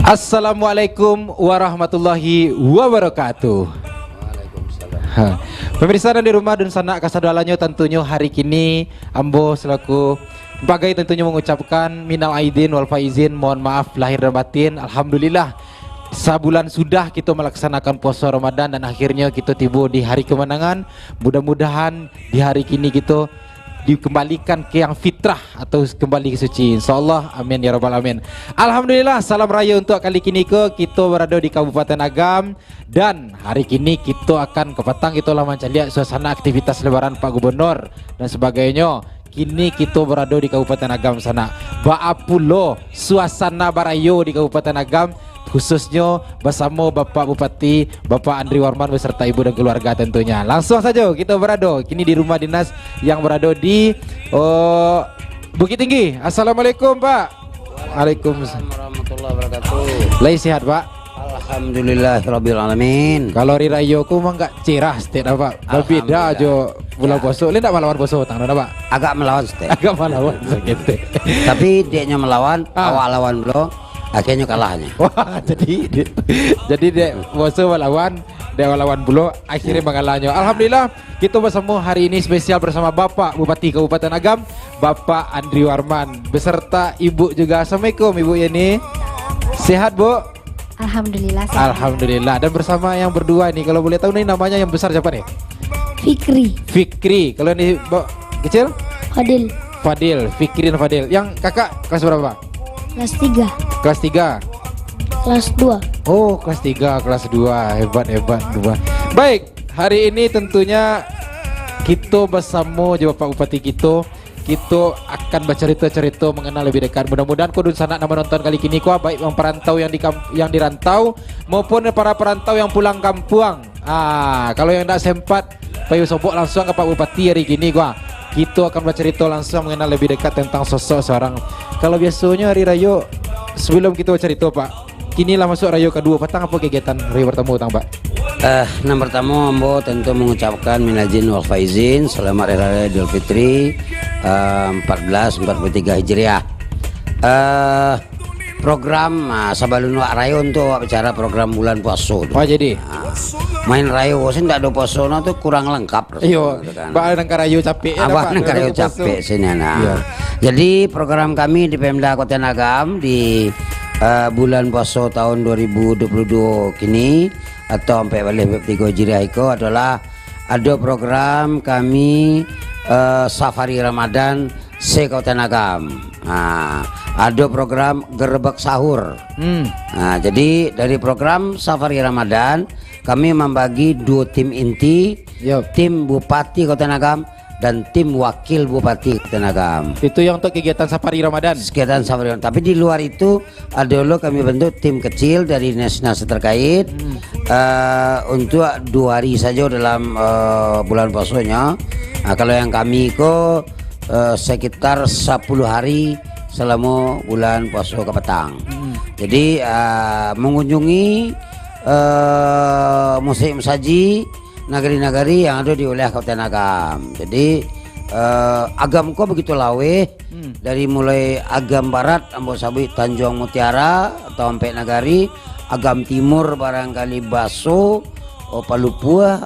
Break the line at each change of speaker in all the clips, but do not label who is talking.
Assalamualaikum warahmatullahi wabarakatuh.
Waalaikumsalam.
Pemirsa dan di rumah dan sanak kasadwalanyo, tentunya hari kini ambo selaku bagai tentunya mengucapkan minal aidin wal faizin, mohon maaf lahir dan batin. Alhamdulillah sebulan sudah kita melaksanakan puasa Ramadan dan akhirnya kita tiba di hari kemenangan. Mudah-mudahan di hari kini kita dikembalikan ke yang fitrah atau kembali ke suci, insyaallah, amin ya rabbal alamin. Alhamdulillah, salam raya untuk kali kini kita berada di Kabupaten Agam, dan hari kini kita akan ke petang kita lah lihat suasana aktivitas lebaran Pak Gubernur dan sebagainya. Kini kita berada di Kabupaten Agam sana. Baapulo suasana barayo di Kabupaten Agam, khususnya bersama Bapak Bupati Bapak Andri Warman beserta ibu dan keluarga tentunya. Langsung saja kita berada kini di rumah dinas yang berada di Bukit Tinggi. Assalamualaikum Pak. Waalaikumsalam
Warahmatullahi wabarakatuh.
Lai sehat Pak?
Alhamdulillahirabbil alamin.
Kalau hari raya ku mah enggak cerah setiap Pak. Berbeda aja bulan puasa. Lain enggak melawan puasa tang Pak.
Agak melawan setiap.
Agak melawan gitu.
Tapi dia melawan, awak lawan bro. Akhirnya kalahnya.
Wah, jadi dek puasa melawan, dek lawan bulu akhirnya mengalahnya. Alhamdulillah kita bersama hari ini spesial bersama Bapak Bupati Kabupaten Agam, Bapak Andri Warman beserta Ibu juga. Assalamualaikum Ibu Yeni. Sehat Bu?
Alhamdulillah sehat.
Alhamdulillah. Dan bersama yang berdua ini, kalau boleh tahu nih namanya yang besar siapa nih?
Fikri,
Fikri. Kalau ini kecil?
Fadil,
Fadil. Fikri dan Fadil. Yang kakak kelas berapa?
kelas 3,
Kelas 3.
kelas 2.
Oh, kelas 3, kelas 2. Hebat dua. Baik, hari ini tentunya kita bersama Bapak Bupati kita akan bercerita-cerita mengenal lebih dekat. Mudah-mudahan kau sana nama nonton kali ini kau baik yang perantau yang dirantau maupun para perantau yang pulang kampung. Kalau yang tidak sempat payu sobok langsung ke Pak Bupati hari ini gua. Kita akan bercerita langsung mengenal lebih dekat tentang sosok seorang. Kalau biasanya hari raya sebelum kita bercerita Pak, kinilah masuk raya kedua, petang apa kegiatan raya pertama tang Pak?
Yang pertama Ambo tentu mengucapkan minal aidin wal faizin, selamat hari raya Idul Fitri 1443 Hijriah. Program sabalun wak raya untuk bicara program bulan puasa.
Oh jadi
main rayo sih ndak ada poso tuh kurang lengkap.
iyo Pak nangka rayo capek ya
Abah nangka rayo capek sini nah.
Iya.
Jadi program kami di Pemda Kota Agam di bulan puasa tahun 2022 kini atau sampai balik 3 Hijriah itu adalah ada program kami Safari Ramadan se Kota Agam. Ada program gerbek sahur. Jadi dari program Safari Ramadan kami membagi 2 tim inti, tim Bupati Kota Agam dan tim Wakil Bupati Kota Agam.
Itu yang untuk kegiatan Safari Ramadan.
Kegiatan Safari Ramadan. Tapi di luar itu ada lo kami bentuk tim kecil dari dinas terkait untuk 2 hari saja dalam bulan puasanya. Kalau yang kami sekitar 10 hari selama bulan puasa ke petang. Jadi mengunjungi museum saji nagari-nagari yang ada di wilayah Kabupaten Agam. Jadi Agam begitu lawe dari mulai Agam Barat Ambo Sabi Tanjung Mutiara atau sampai Nagari, Agam Timur barangkali Baso, Palupua,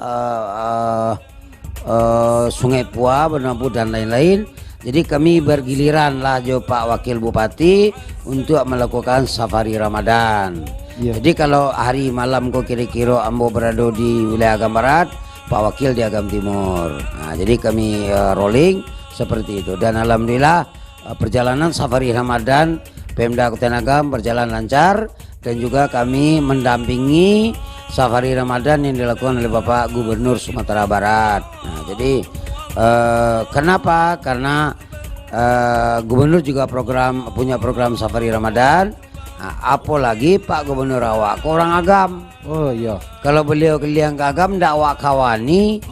Sungai Pua, Benapu dan lain-lain. Jadi kami bergiliran lah Pak Wakil Bupati untuk melakukan Safari Ramadan. Jadi kalau hari malam kira-kira Ambo berada di wilayah Agam Barat, Pak Wakil di Agam Timur. Jadi kami rolling seperti itu. Dan alhamdulillah perjalanan Safari Ramadan Pemda Kota Agam berjalan lancar, dan juga kami mendampingi Safari Ramadan yang dilakukan oleh Bapak Gubernur Sumatera Barat. Jadi kenapa? Karena Gubernur juga punya program Safari Ramadan. Apalagi Pak Gubernur awak orang Agam.
Oh iya.
Kalau beliau keliang ke Agam ndak awak kawani,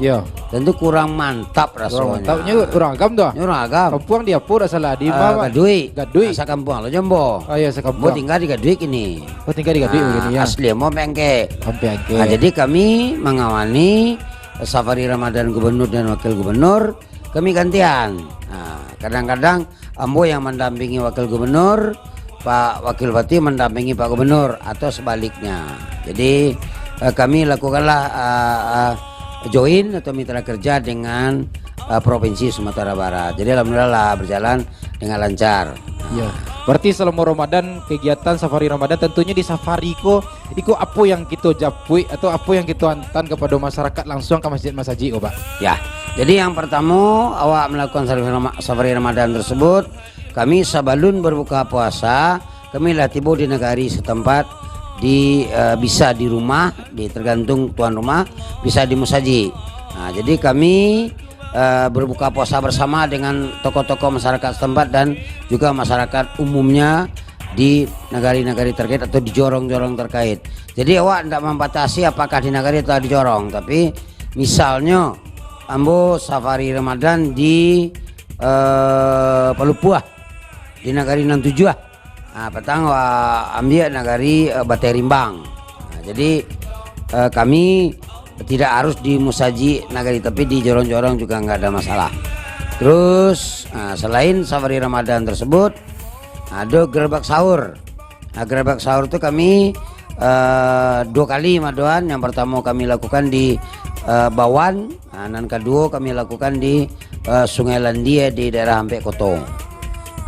tentu kurang mantap rasanya.
Mantapnya orang Agam tuh.
Orang Agam.
Kampung dia pun salah di mana?
Gadui.
Asa
kampung lo Jombo.
Oh iya, sekampung.
Tinggal di Gadui ini.
Oh tinggal di Gadui begini ya.
Asli mau Pengke.
Pengke.
Jadi kami mengawani Safari Ramadan Gubernur dan Wakil Gubernur, kami gantian. Kadang-kadang Ambo yang mendampingi Wakil Gubernur, Pak Wakil Bupati mendampingi Pak Gubernur atau sebaliknya. Jadi kami lakukanlah join atau mitra kerja dengan Provinsi Sumatera Barat. Jadi alhamdulillah berjalan dengan lancar.
Ya. Berarti selama Ramadan kegiatan safari Ramadan tentunya di safari ko apa yang kita japui atau apa yang kita hantar kepada masyarakat langsung ke masjid-masjid Pak.
Ya. Jadi yang pertama awak melakukan safari Ramadan tersebut, kami sabalun berbuka puasa, kami lah tiba di negari setempat bisa di rumah, tergantung tuan rumah, bisa di musaji. Nah, jadi kami berbuka puasa bersama dengan tokoh-tokoh masyarakat setempat dan juga masyarakat umumnya di negari-negari terkait atau di jorong-jorong terkait. Jadi awak tidak membatasi apakah di negari atau di jorong, tapi misalnya ambo safari Ramadan di Palupuah di negari nan tujuh. Nah, petang ambil negari Batai Rimbang. Nah, jadi kami tidak harus di musaji nagari, tapi di jorong-jorong juga nggak ada masalah. Terus selain safari Ramadan tersebut ada gerebek sahur. Nah, gerebek sahur itu kami 2 kali maduan. Yang pertama kami lakukan di Bawan, dan kedua kami lakukan di Sungai Landia di daerah Hampek Kotong.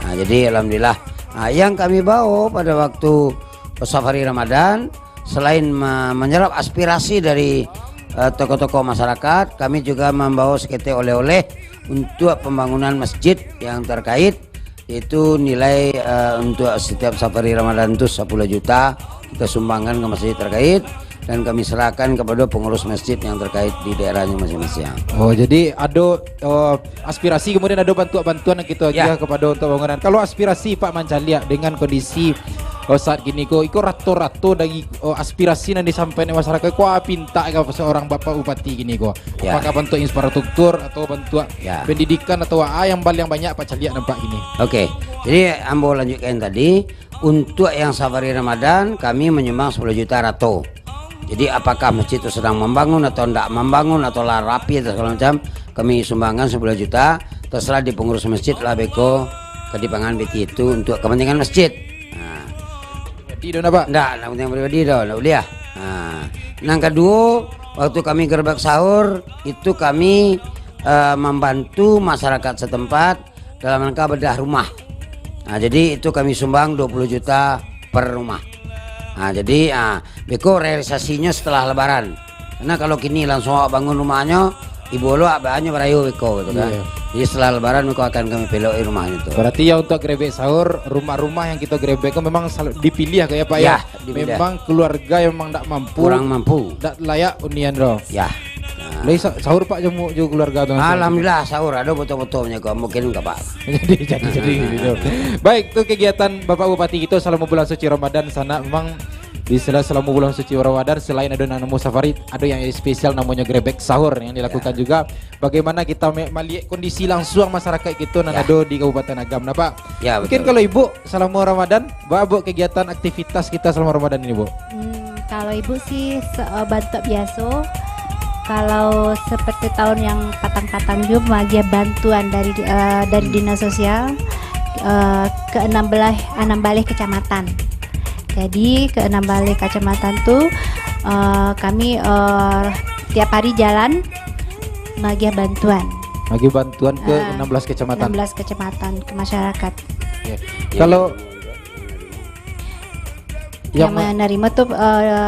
Nah, jadi alhamdulillah yang kami bawa pada waktu safari Ramadan selain menyerap aspirasi dari tokoh-tokoh masyarakat, kami juga membawa seketik oleh-oleh untuk pembangunan masjid yang terkait, yaitu nilai untuk setiap safari Ramadan itu 10 juta kita sumbangkan ke masjid terkait dan kami serahkan kepada pengurus masjid yang terkait di daerahnya masing-masing.
Oh, jadi ada aspirasi kemudian ada bantuan-bantuan yang kita
Ya.
kepada untuk bangunan. Kalau aspirasi Pak Mancalia dengan kondisi saat gini kok iko rato-rato dari aspirasi yang disampaikan masyarakat kok pinta ke seorang Bapak Bupati gini kok.
Ya.
Apakah bentuk infrastruktur atau bentuk
Ya.
pendidikan atau yang paling banyak Pak Calia nampak gini.
Oke, jadi ambo lanjutkan tadi. Untuk yang safari Ramadan kami menyumbang 10 juta rato. Jadi apakah masjid itu sedang membangun atau tidak membangun atau lah rapi atau segala macam, kami sumbangkan 10 juta. Terserah di pengurus masjid lah beko kedipangan beti itu untuk kepentingan masjid. Nah,
Jadi dona Pak.
enggak kepentingan pribadi dah, enggak boleh ya. Nah, yang kedua, waktu kami gerbek sahur itu kami membantu masyarakat setempat dalam rangka bedah rumah. Nah, jadi itu kami sumbang 20 juta per rumah. Nah, jadi beko realisasinya setelah lebaran. Karena kalau kini langsung bangun rumahnya, ibu lo abahnya berayu beko gitu kan.
Iya.
Jadi setelah lebaran beko akan kami peloi rumahnya itu.
Berarti ya untuk grebek sahur, rumah-rumah yang kita grebek kan memang dipilih ya kayak Pak ya.
Ya, dipilih.
Memang keluarga yang memang tidak mampu,
Kurang mampu.
tidak layak unian doh.
Ya.
Lagi sahur Pak jamu keluarga tuh.
Alhamdulillah sahur ada betul-betulnya kok mungkin enggak Pak.
jadi gitu. Baik, tuh kegiatan Bapak Bupati itu selama bulan suci Ramadan sana memang di selama bulan suci Ramadan selain ada namo safari, ada yang spesial namanya grebek sahur yang dilakukan juga. Bagaimana kita melihat kondisi langsung masyarakat kita yang ada di Kabupaten Agam, nah Pak.
Ya,
Mungkin
betul.
kalau Ibu selama Ramadan, Bu kegiatan aktivitas kita selama Ramadan ini Bu.
Kalau ibu sih bantu biasa. Kalau seperti tahun yang patang-patang juga bagian bantuan dari dinas sosial ke 16 kecamatan. Jadi ke 16 kecamatan tuh kami tiap hari jalan bagian bantuan.
Bagi bantuan ke 16 kecamatan.
16 kecamatan ke masyarakat.
Ya. Kalau
Yang menerima tuh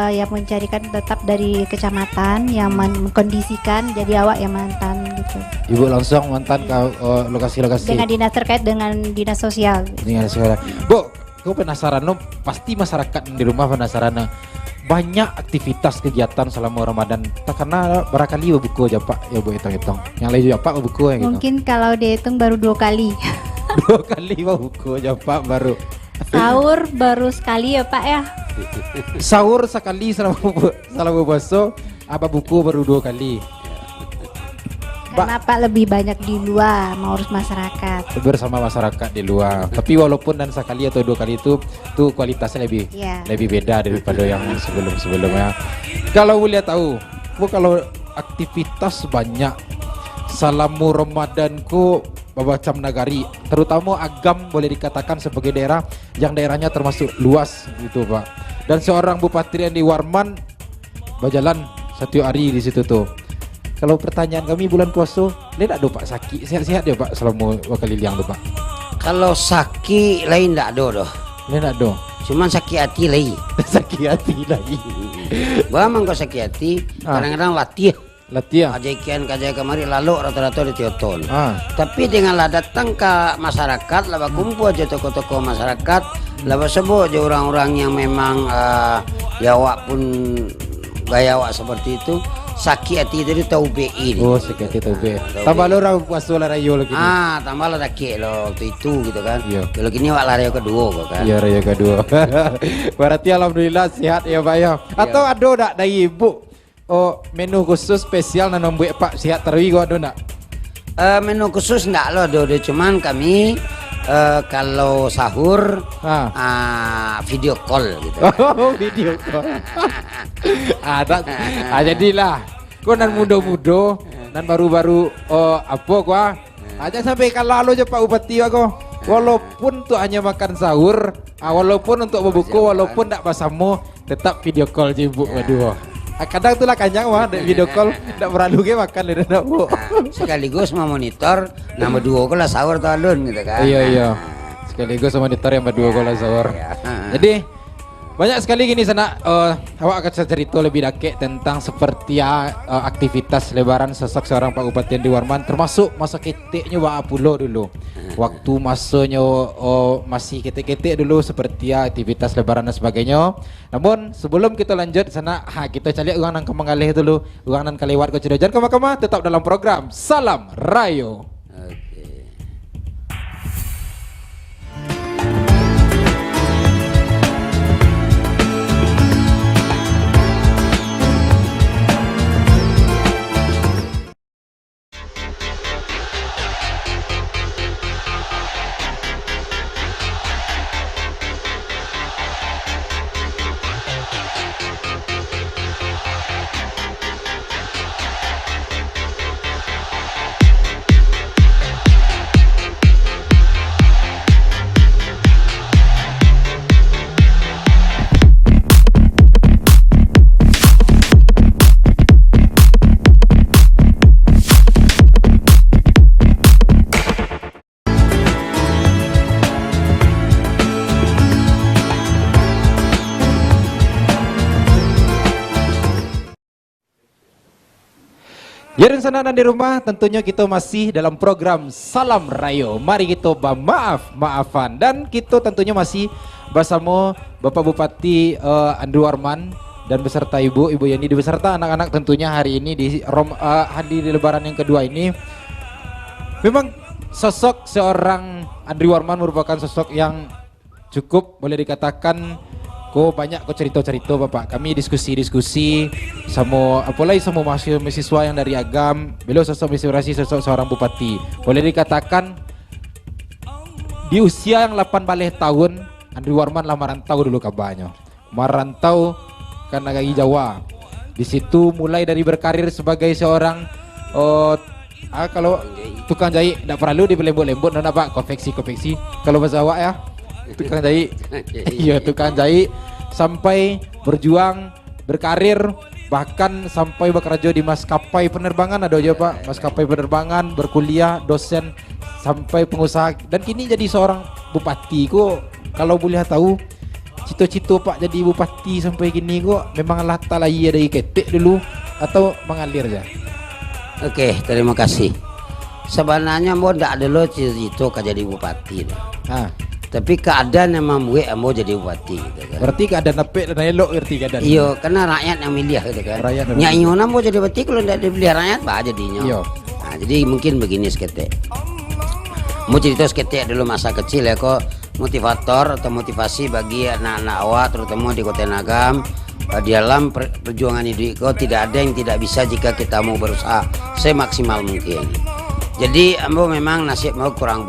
yang mencarikan tetap dari kecamatan yang mengkondisikan, jadi awak yang mantan gitu.
Ibu langsung mantan ke lokasi-lokasi
Dengan dinas terkait dengan dinas sosial.
dengan sekarang. Bu, kau penasaran no? Pasti masyarakat di rumah penasaran no? Banyak aktivitas kegiatan selama Ramadan. Karena barangkali buku aja Pak, ya Bu hitung-hitung. Yang lain juga Pak buku ya gitu.
Mungkin kalau dihitung baru 2 kali.
2 kali buku aja Pak baru.
Sahur baru sekali ya Pak ya.
Sahur sekali selama puasa, apa buku baru 2 kali.
Karena Pak lebih banyak di luar mengurus masyarakat.
Bersama masyarakat di luar. Tapi walaupun dan sekali atau 2 kali itu tuh kualitasnya
Iya.
lebih beda daripada yang sebelum-sebelumnya. Kalau boleh tahu, Bu kalau aktivitas banyak selama Ramadanku babacam nagari, terutama Agam boleh dikatakan sebagai daerah yang daerahnya termasuk luas gitu Pak. Dan seorang Bupati Andi Warman berjalan satu hari di situ tuh. Kalau pertanyaan kami bulan puasa, lihat ada Pak sakit sehat-sehat ya Pak selama wakil liang tuh Pak.
Kalau sakit lain tak ada doh.
Lihat ada.
Cuman sakit hati lagi.
Sakit hati lagi.
Bagaimana kau sakit hati? Kadang-kadang latih.
Latihan.
Kajian kemari lalu rata-rata di Tioton.
Tapi
dengan lah datang ke masyarakat, lah kumpul aja tokoh-tokoh masyarakat, lah sebut aja orang-orang yang memang Jawa pun gaya awak seperti itu, sakit hati dari tahu BI.
Oh, sakit hati tahu BI. Tambah lo orang puasa lah rayo lagi.
Tambah lah sakit lo waktu itu gitu kan.
Iya.
Kalau gini awak lah rayo kedua kok kan.
Iya, rayo kedua. Berarti alhamdulillah sehat ya Pak ya. Atau ada tak dari Ibu? Oh, menu khusus spesial nanam buat Pak sihat terwi gua ada enggak?
Menu khusus enggak loh, ada cuman kami kalau sahur video call gitu.
Oh, video call. Ada. Jadilah. Gua nan muda-muda, nan baru-baru apa gua. Aja sampai kalau aja Pak Bupati aku. Walaupun tuh hanya makan sahur, walaupun untuk berbuka, walaupun enggak basamu, tetap video call je Ibu. Waduh. Kadang itulah kanjang mah video call ndak perlu ge makan di rendah Bu.
Sekaligus memonitor nama dua lah sahur tuh alun gitu kan.
Iya. Sekaligus monitor yang berdua lah sahur. Jadi banyak sekali gini sana awak akan cerita lebih dake tentang seperti aktivitas lebaran sosok seorang Pak Bupati Andi Warman, termasuk masa keteknya Wak Apulo dulu. Waktu masanya masih ketek-ketek dulu seperti aktivitas lebaran dan sebagainya. Namun sebelum kita lanjut sana kita cari orang nang kemengalih dulu, orang nang kelewat ke Cirebon kemana tetap dalam program Salam Rayo. Ya dan sana dan di rumah tentunya kita masih dalam program Salam Rayo. Mari kita maafan dan kita tentunya masih bersama Bapak Bupati Andi Warman dan beserta Ibu Yani beserta anak-anak tentunya hari ini di hari Lebaran yang kedua ini. Memang sosok seorang Andi Warman merupakan sosok yang cukup boleh dikatakan banyak cerita-cerita Bapak. Kami diskusi sama apalagi sama mahasiswa yang dari Agam. Beliau sosok inspirasi sosok seorang bupati. Boleh dikatakan di usia yang 18 tahun Andi Warman lah merantau dulu kabarnya. Merantau ke negeri Jawa. Di situ mulai dari berkarir sebagai seorang kalau tukang jahit tidak perlu dibelembut-lembut Pak, konveksi. Kalau bahasa awak ya tukang jahit. Iya, tukang jahit sampai berjuang, berkarir, bahkan sampai bekerja di maskapai penerbangan ada aja Pak, maskapai penerbangan, berkuliah, dosen, sampai pengusaha dan kini jadi seorang bupati. Kalau boleh tahu cita-cita Pak jadi bupati sampai gini memang Allah Ta'ala dari ketik dulu atau mengalir aja?
Oke, terima kasih. Sebenarnya mau tidak ada lo cita-cita jadi bupati. Tapi keadaan memang gue mau jadi bupati gitu kan.
Berarti keadaan apa dan elok ngerti keadaan.
Iya, karena rakyat yang milih gitu kan. Nyaiona mau jadi bupati kalau tidak dipilih rakyat bah jadinya.
Iya.
Nah, jadi mungkin begini seketik. Mau cerita seketik dulu masa kecil ya kok motivator atau motivasi bagi anak-anak awak terutama di Kota Agam. Di dalam perjuangan hidup tidak ada yang tidak bisa jika kita mau berusaha semaksimal mungkin. Jadi ambo memang nasib mau kurang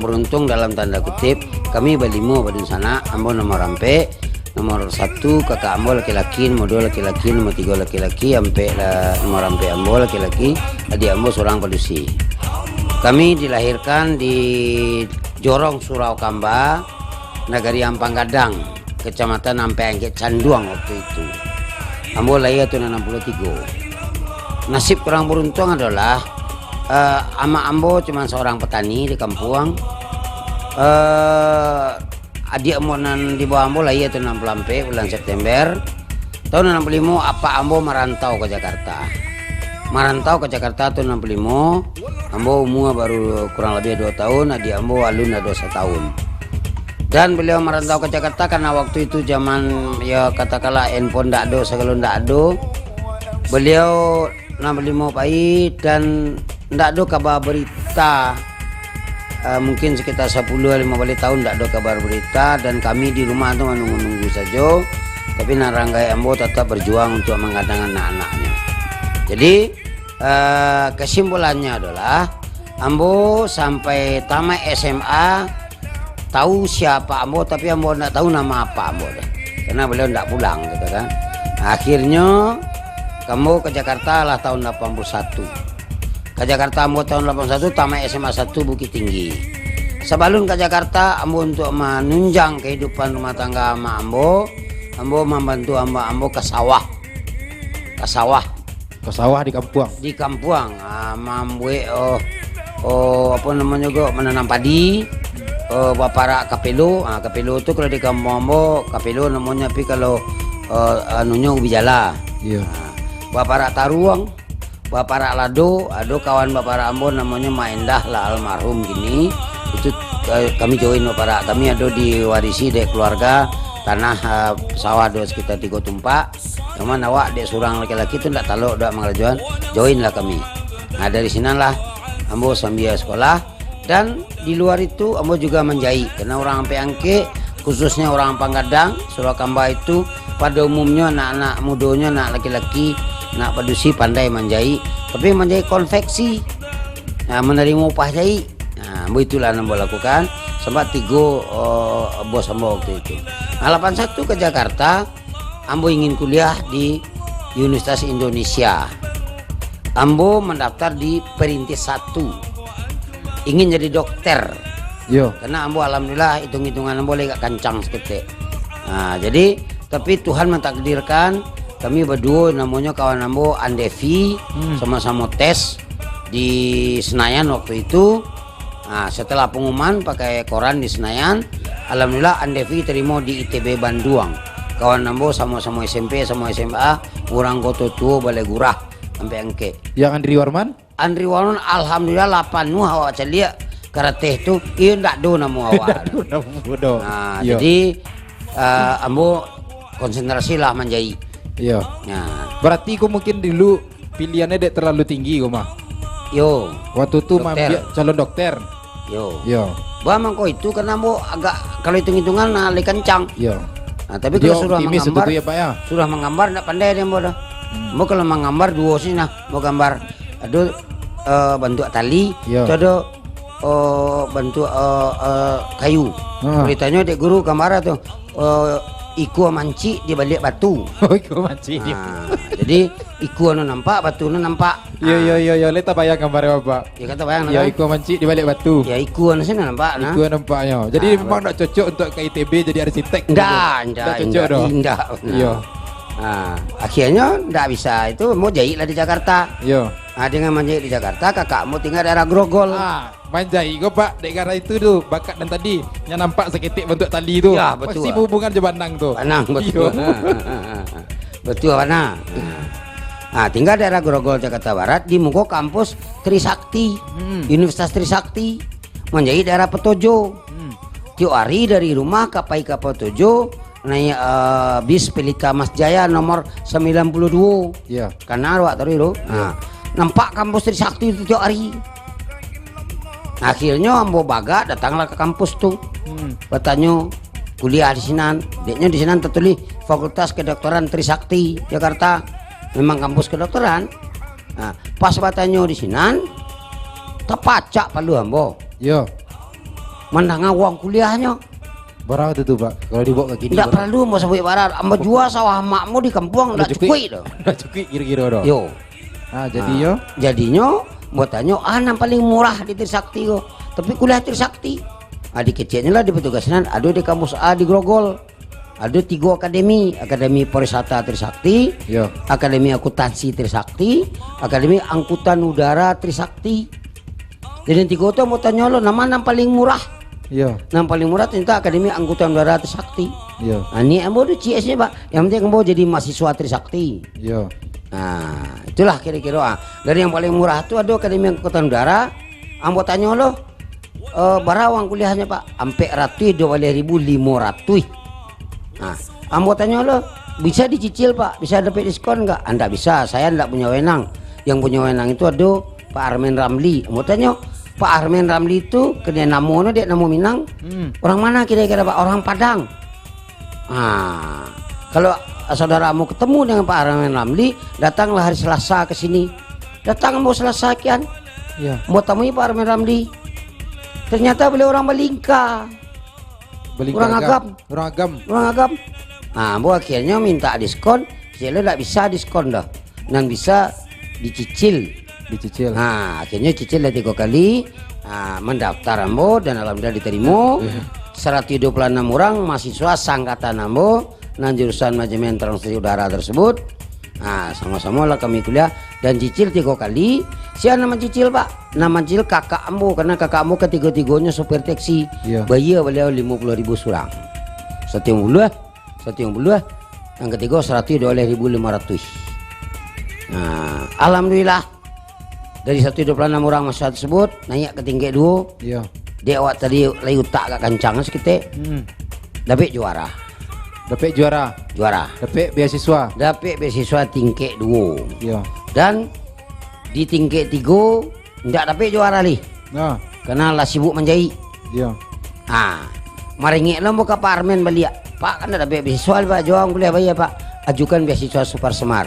beruntung dalam tanda kutip. Kami berlima pada sana, ambo nomor rampe, nomor 1 kakak ambo laki-laki, nomor 2 laki-laki, nomor 3 laki-laki, nomor rampe ambo laki-laki, adik ambo seorang padusi. Kami dilahirkan di Jorong Surau Kamba, Nagari Ampang Gadang, Kecamatan Ampeng Canduang waktu itu. Ambo lahir tahun 63. Nasib kurang beruntung adalah ama ambo cuma seorang petani di kampung. Adik ambo nan di bawah ambo lahir tahun 60 bulan September. Tahun 65 apa ambo merantau ke Jakarta. Merantau ke Jakarta tahun 65. Ambo umur baru kurang lebih 2 tahun, adik ambo alun ada 1 tahun. Dan beliau merantau ke Jakarta karena waktu itu zaman ya katakanlah handphone ndak ada, segala ndak ada. Beliau 65 pahit dan ndak ada kabar berita. Mungkin sekitar 10-15 tahun ndak ada kabar berita dan kami di rumah itu menunggu-nunggu saja. Tapi Naranggai ambo tetap berjuang untuk mengadang anak-anaknya. Jadi kesimpulannya adalah ambo sampai tamat SMA tahu siapa ambo, tapi ambo tidak tahu nama apa ambo deh, karena beliau tidak pulang gitu kan. Akhirnya kamu ke Jakarta lah tahun 81. Ke Jakarta ambo tahun 81 tamat SMA 1 Bukit Tinggi. Sebelum ke Jakarta ambo untuk menunjang kehidupan rumah tangga sama ambo membantu ambo ke sawah. Ke sawah di kampung. Di kampung, mamwe apa namanya juga menanam padi. Bapara kapelo, kapelo itu kalau di kampung ambo kapelo namanya, tapi kalau anunya ubi jala. Iya. Bapara taruang, bapara lado, ada kawan bapara ambo namanya Maindah lah almarhum gini. Itu kami join bapara, kami ada diwarisi dari keluarga tanah sawah ada sekitar 3 tumpak. Cuman awak dek surang laki-laki itu ndak talok dak mengelajuan, join lah kami. Nah dari sinalah ambo sambil sekolah. Dan di luar itu ambo juga menjahit, karena orang Angke khususnya orang Panggadang Surakamba itu pada umumnya anak-anak mudanya, anak laki-laki, anak padusi pandai menjahit, tapi menjahit konveksi, nah, menerima upah jahit. Nah itulah yang ambo lakukan sempat 3 bos ambo waktu itu. Nah 81 ke Jakarta ambo ingin kuliah di Universitas Indonesia. Ambo mendaftar di Perintis 1. Ingin jadi dokter. Yo. Karena ambo alhamdulillah hitung-hitungan ambo lagi kancang seketik. Nah, jadi tapi Tuhan mentakdirkan kami berdua namanya kawan ambo Andevi sama-sama tes di Senayan waktu itu. Nah, setelah pengumuman pakai koran di Senayan, alhamdulillah Andevi terima di ITB Bandung. Kawan ambo sama-sama SMP sama SMA, orang Koto Tua Balai Gurah sampai Angke. Yang Andri Warman? Andri Warman alhamdulillah 8 awak celia karate itu iya ndak do nama awak. Nah, jadi ambo konsentrasi lah menjahit. Iya. Nah, berarti kau mungkin dulu pilihannya dek terlalu tinggi kau mah. Yo. Waktu itu mampu calon dokter. Yo. Yo. Bang kau itu karena ambo agak kalau hitung-hitungan nah kencang. Yo. Nah, tapi kalau sudah menggambar ya, Pak, ya? Sudah menggambar ndak pandai dia ambo dah. Ambo kalau menggambar dua sih nah, mau gambar ada bentuk tali, itu ada bentuk kayu. Beritanya dek guru gambar tuh iku manci di balik batu. Iku manci. Jadi iku anu nampak, batu anu nampak. Iya, leta bayang gambar Bapak. Ya kata bayang. Ya iku manci di balik batu. Ya iku anu sini nampak nah. Iku nampaknya. Jadi memang enggak cocok untuk ke ITB jadi arsitek. Enggak cocok dong. Enggak. Iya. Nah, akhirnya enggak bisa itu mau jahit lah di Jakarta. Iya. Nah, dengan menjahit di Jakarta, kakakmu tinggal daerah Grogol. Main jahit gue Pak, daerah itu tuh bakat dan tadi yang nampak seketik bentuk tali itu. Ya, betul. Pasti hubungan je Bandang tuh. Bandang betul. Betul mana? Nah, tinggal daerah Grogol Jakarta Barat di muka kampus Trisakti, Universitas Trisakti, menjahit daerah Petojo. Tiap hari dari rumah kapai ke Petojo naik bis Pelita Mas Jaya nomor 92. Iya. Karena awak tahu itu. Nah, nampak kampus Trisakti itu tiap hari. Akhirnya ambo baga datanglah ke kampus tuh. Bertanya kuliah di Sinan. Deknya di Sinan tertulis Fakultas Kedokteran Trisakti Jakarta. Memang kampus kedokteran. Nah, pas bertanya di Sinan, terpacak palu ambo. Yo. Menang uang kuliahnya. Berapa itu Pak? Kalau dibawa ke gini. Tidak perlu mau sebut barat. Ambo jual sawah makmu di kampung enggak cukup loh. Enggak cukup kira-kira dong. Yo. Nah, jadinya Mau tanya, yang paling murah di Trisakti kok. Tapi kuliah Trisakti. Di kecilnya lah di petugasnya, ada di kampus A di Grogol. Ada 3 akademi, Akademi Pariwisata Trisakti,
Yo.
Akademi Akuntansi Trisakti, Akademi Angkutan Udara Trisakti. Jadi 3 itu mau tanya lo, nama yang paling murah?
Yo.
Yang paling murah ternyata Akademi Angkutan Udara Trisakti.
Yo.
Nah, ini ambo ada CS-nya Pak. Yang penting ambo jadi mahasiswa Trisakti.
Yo.
Nah, itulah kira-kira. Dari yang paling murah itu ada Akademi Angkutan Udara. Ambo tanya lo, barawang kuliahnya Pak, sampai 120.500. Nah, ambo tanya lo, bisa dicicil Pak, bisa dapat diskon nggak? Anda bisa, saya nggak punya wewenang. Yang punya wewenang itu ada Pak Armen Ramli. Ambo tanya, Pak Armen Ramli itu kena namono dia namo Minang. Orang mana kira-kira Pak? Orang Padang. Nah, kalau saudaramu ketemu dengan Pak Armen Ramli, datanglah hari Selasa ke sini. Datang mau Selasa kian,
Ya.
mau temui Pak Armen Ramli. Ternyata beliau orang Balingka. Orang Agam. Orang Agam. Nah, bu akhirnya minta diskon. Saya tidak bisa diskon dah. Dan bisa dicicil. Nah, akhirnya cicil 3 kali. Nah, mendaftar ambo dan alhamdulillah diterima. 126 orang mahasiswa sangkatan ambo dan jurusan manajemen transportasi udara tersebut. Nah, sama-sama lah kami kuliah dan cicil 3 kali. Siapa nama cicil Pak? Nama cicil kakak ambo, karena kakak ambo ketiga-tiganya sopir taksi.
Iya.
Bayar beliau 50.000 surang. Satu yang buluh. Yang ketiga 120.500. Nah, alhamdulillah dari 126 orang mahasiswa tersebut naik ke tingkat 2.
Iya.
Dia awak tadi layu tak kencang sekitar. Dapat juara.
Dapat juara. Dapat beasiswa.
Dapat beasiswa tingkat 2.
Iya.
Dan di tingkat 3 tidak dapat juara li.
Nah,
Karena lah sibuk menjahit.
iya.
Maringi lah muka Pak Armen balik. Pak kan ada beasiswa Pak, juang kuliah bayar Pak. Ajukan beasiswa Super Semar.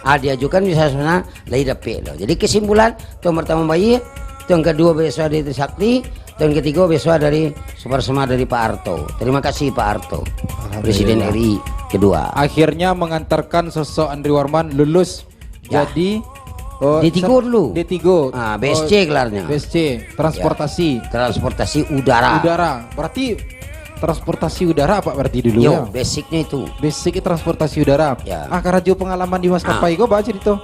Diajukan beasiswa Semar, lagi dapat loh. Jadi kesimpulan, tahun pertama bayar, tahun kedua beasiswa dari Trisakti, tahun ketiga beasiswa dari Super Semar dari Pak Arto. Terima kasih Pak Arto, Presiden RI kedua.
Akhirnya mengantarkan sosok Andri Warman lulus
Ya.
jadi
D3 dulu.
D3.
BSC gelarnya.
BSC, transportasi
Transportasi udara.
Berarti transportasi udara apa berarti dulu ya?
Basicnya itu.
Basic transportasi udara.
Ya.
Karena jauh pengalaman di maskapai gue baca itu.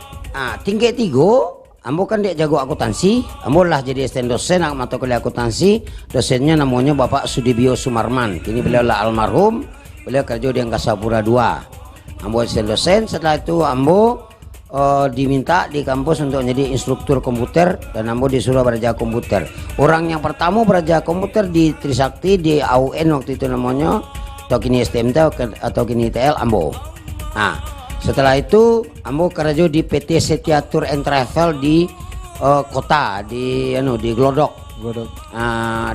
Tingkat 3, ambo kan dia jago akuntansi. Ambo lah jadi asisten dosen mata kuliah akuntansi. Dosennya namanya Bapak Sudibyo Sumarman. Ini beliau lah almarhum. Beliau kerja di Angkasa Pura 2. Ambo asisten dosen. Setelah itu ambo diminta di kampus untuk menjadi instruktur komputer dan ambo disuruh belajar komputer. Orang yang pertama belajar komputer di Trisakti di AUN waktu itu namanya, atau kini STMT atau kini ITL ambo. Nah, setelah itu ambo kerja di PT Setia Tour and Travel di kota di Glodok.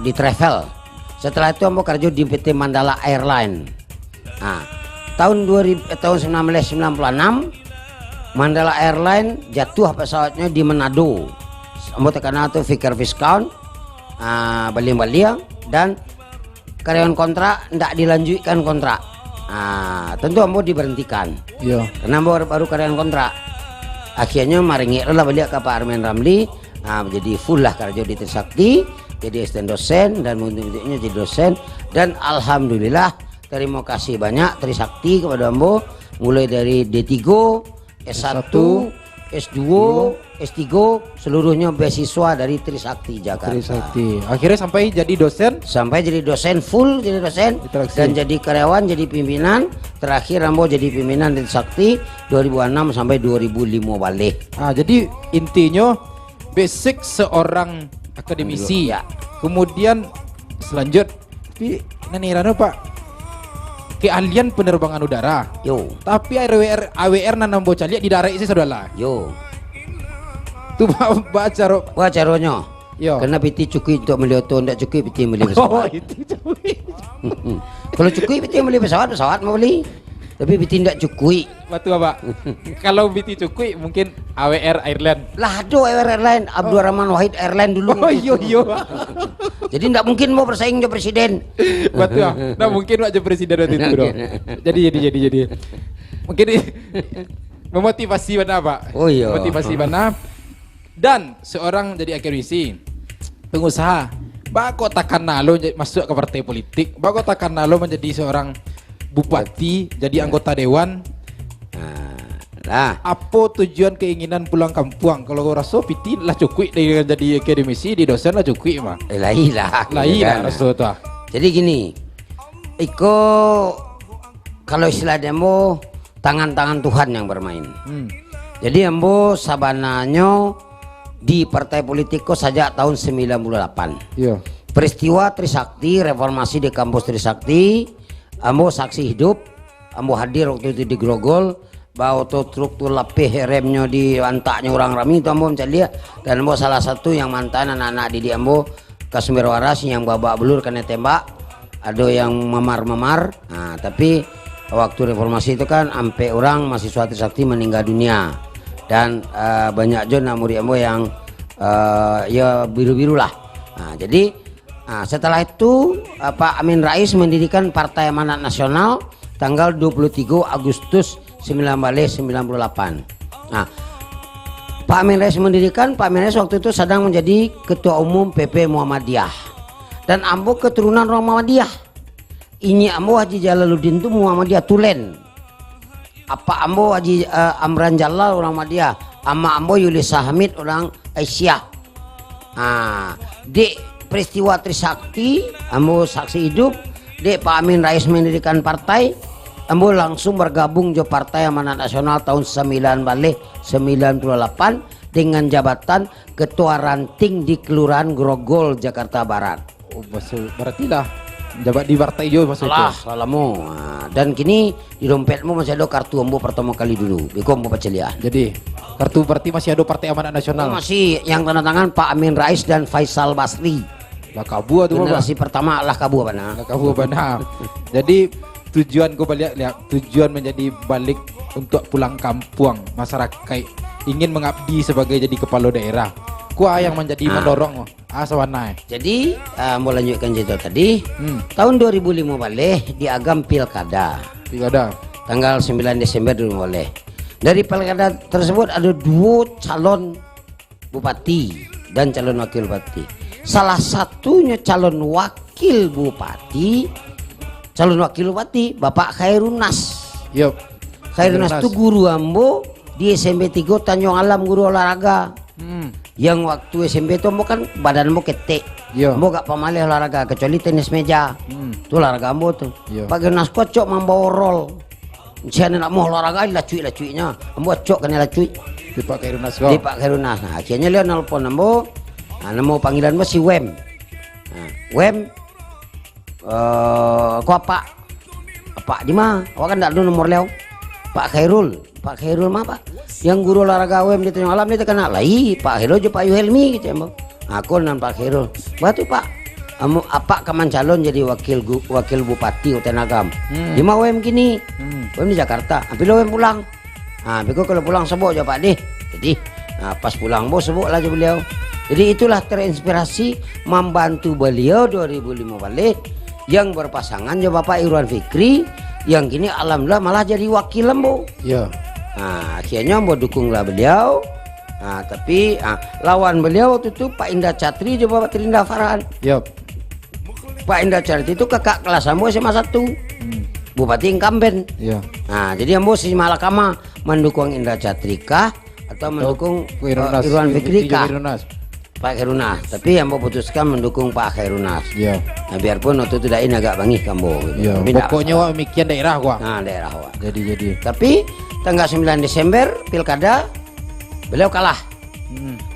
Di travel. Setelah itu ambo kerja di PT Mandala Airline. Nah, tahun 1996 Mandala Airline jatuh pesawatnya di Manado. Ambo terkena tuh fikir fiskal, baliang-baliang dan karyawan kontrak tidak dilanjutkan kontrak. Tentu ambo diberhentikan.
Iya.
Karena ambo baru karyawan kontrak. Akhirnya maringi lah balik ke Pak Armen Ramli. Menjadi full lah kerja di Trisakti, jadi asisten dosen dan murid-muridnya jadi dosen. Dan alhamdulillah terima kasih banyak Trisakti kepada ambo mulai dari D3, S1, S2, S3 seluruhnya beasiswa dari Trisakti Jakarta.
Trisakti. Akhirnya sampai jadi dosen.
Sampai jadi dosen full jadi dosen dan jadi karyawan jadi pimpinan. Terakhir ambo jadi pimpinan di Trisakti 2006 sampai 2005 balik.
Jadi intinya basic seorang akademisi.
Ya.
Kemudian selanjut tapi nanirano Pak keahlian penerbangan udara.
Yo.
Tapi AWR nanam bocah lihat di darat sih saudara.
Yo.
Tu baca
Wah caranya.
Yo.
Karena piti cukup untuk beli oto, tidak cukup piti beli pesawat.
itu cuy.
Kalau cukup piti beli pesawat mau beli. Tapi piti tidak cukup.
Batu apa? Kalau biti cukui mungkin AWR Airline.
Lah aduh Airline Abdurrahman Wahid Airline dulu.
Oh iya.
Jadi tidak mungkin mau bersaing dengan presiden.
Batu nah mungkin waktu presiden waktu itu dong. Jadi. Mungkin memotivasi mana Pak?
Oh iya.
Motivasi mana? Dan seorang jadi akademisi, pengusaha, bako takkan nalo masuk ke partai politik, bako takkan nalo menjadi seorang bupati, jadi anggota dewan.
Nah,
Apa tujuan keinginan pulang kampung? Kalau kau rasa piti lah cukup dengan jadi akademisi di dosen lah cukup mah.
lain lah.
Lain
kan.
lah rasa tu.
Jadi gini, Iko kalau istilah demo tangan-tangan Tuhan yang bermain. Jadi ambo sabananya di partai politiko sejak tahun 98.
Iya.
Peristiwa Trisakti, reformasi di kampus Trisakti, ambo saksi hidup, ambo hadir waktu itu di Grogol, bawa truk tuh lepih remnya di antaknya orang rami itu ambo mencari dia, dan ambo salah satu yang mantan anak-anak didik ambo Kasmir Waras yang babak belur kena tembak, ada yang memar-memar. Nah, tapi waktu reformasi itu kan sampai orang mahasiswa Trisakti meninggal dunia, dan banyak juga murid ambo yang ya biru-biru lah. Nah, jadi setelah itu Pak Amin Rais mendirikan Partai Amanat Nasional tanggal 23 Agustus 1998. Nah, Pak Amin Rais mendirikan, Pak Amin Rais waktu itu sedang menjadi Ketua Umum PP Muhammadiyah, dan ambo keturunan orang Muhammadiyah. Ini ambo Haji Jalaluddin itu Muhammadiyah Tulen. Apa ambo Haji Amran Jalal orang Muhammadiyah, ama ambo Yulisa Hamid orang Aisyah. Nah, di peristiwa Trisakti ambo saksi hidup, di Pak Amin Rais mendirikan partai, ambo langsung bergabung ke Partai Amanat Nasional tahun 1998 dengan jabatan Ketua Ranting di Kelurahan Grogol, Jakarta Barat.
Oh, berarti lah jabat di partai jo maksud itu.
Salamu. Nah, dan kini di dompetmu masih ada kartu ambo pertama kali dulu. Biko ambo pacelian.
Jadi kartu berarti masih ada Partai Amanat Nasional.
Masih yang tanda tangan Pak Amin Rais dan Faisal Basri.
Lah kabu tu Bapak.
Generasi pertama lah kabu mana?
Lah kabu benar. Jadi tujuan kau balik lihat, tujuan menjadi balik untuk pulang kampung masyarakat ingin mengabdi sebagai jadi kepala daerah. Kuah yang menjadi mendorong sawana.
Jadi mau lanjutkan cerita tadi. Tahun 2005 balik di agam pilkada.
Pilkada.
Tanggal 9 Desember dulu boleh. Dari pilkada tersebut ada 2 calon bupati dan calon wakil bupati. Salah satunya calon wakil bupati Bapak Khairunas.
Yup.
Khairunas itu guru ambo di SMP 3 Tanjung Alam, guru olahraga. Yang waktu SMP itu ambo kan badan ambo ketek.
Yo.
Ambo gak pamalih olahraga kecuali tenis meja. Itu olahraga ambo tuh.
Yo.
Pak Khairunas kocok membawa roll. Saya nak mau olahraga lacuik-lacuiknya. Ambo cok kena lacuik.
Di Pak Khairunas
Di Pak Khairunas. Nah, akhirnya dia nelpon ambo. Nah, nama panggilan ambo si Wem. Nah, Wem kau apa di mana? Awak kan tak ada nomor leo. Pak Khairul mah Pak. Yang guru olahraga WM di Tanjung Alam dia terkenal. Lai Pak Khairul je Pak Yuhelmi gitu ambo. Aku nan Pak Khairul. Batu Pak. Amu apa kaman calon jadi wakil bupati Hutan Agam. Di mana WM kini? WM di Jakarta. Ambil WM pulang. Nah, beko kalau pulang sebut je Pak deh. Jadi pas pulang bos sebutlah je beliau. Jadi itulah terinspirasi membantu beliau 2005 balik yang berpasangan ya Bapak Irwan Fikri yang kini alhamdulillah malah jadi wakil ambo.
Iya.
Nah, akhirnya ambo dukunglah beliau. Nah, tapi lawan beliau waktu itu Pak Indra Catri juga Bapak Trinda Farhan.
Yup.
Pak Indra Catri itu kakak kelas ambo SMA 1. Bupati incumbent.
Iya.
Nah, jadi ambo si Malakama mendukung Indra Catri kah atau mendukung Irwan Fikri kah? Pak Khairunas, tapi yang mau putuskan mendukung Pak Khairunas.
Iya.
Nah, biarpun waktu itu dain agak bangih kambo.
Iya. Pokoknya wak mikian daerah gua.
Nah, daerah wak.
Jadi.
Tapi tanggal 9 Desember pilkada beliau kalah.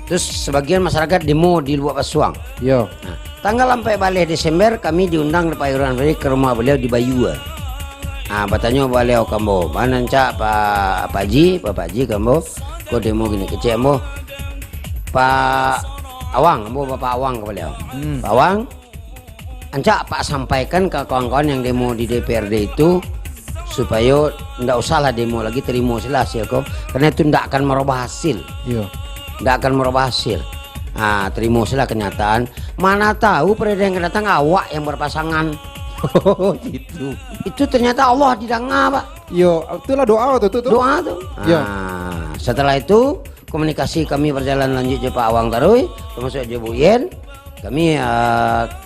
Terus sebagian masyarakat demo di Luak Pasuang.
Iya.
Nah, tanggal sampai balik Desember kami diundang Pak Irwan Fikri ke rumah beliau di Bayua. Nah, bertanya beliau kambo, mana cak Pak Haji kambo, kok demo gini kecil kambo. Pak Awang, Bapak Awang ke beliau. Pak Awang, ancak Pak sampaikan ke kawan-kawan yang demo di DPRD itu supaya ndak usahlah demo lagi, terima sila hasil kok, karena itu ndak akan merubah hasil.
Iya.
Ndak akan merubah hasil. Nah, terima sila kenyataan. Mana tahu periode yang akan datang awak yang berpasangan.
Oh gitu.
Itu ternyata Allah didanga Pak.
Yo, itulah doa tuh.
Doa tuh.
Iya.
Nah, setelah itu komunikasi kami berjalan lanjut je Pak Awang Tarui, termasuk je Bu Yen. Kami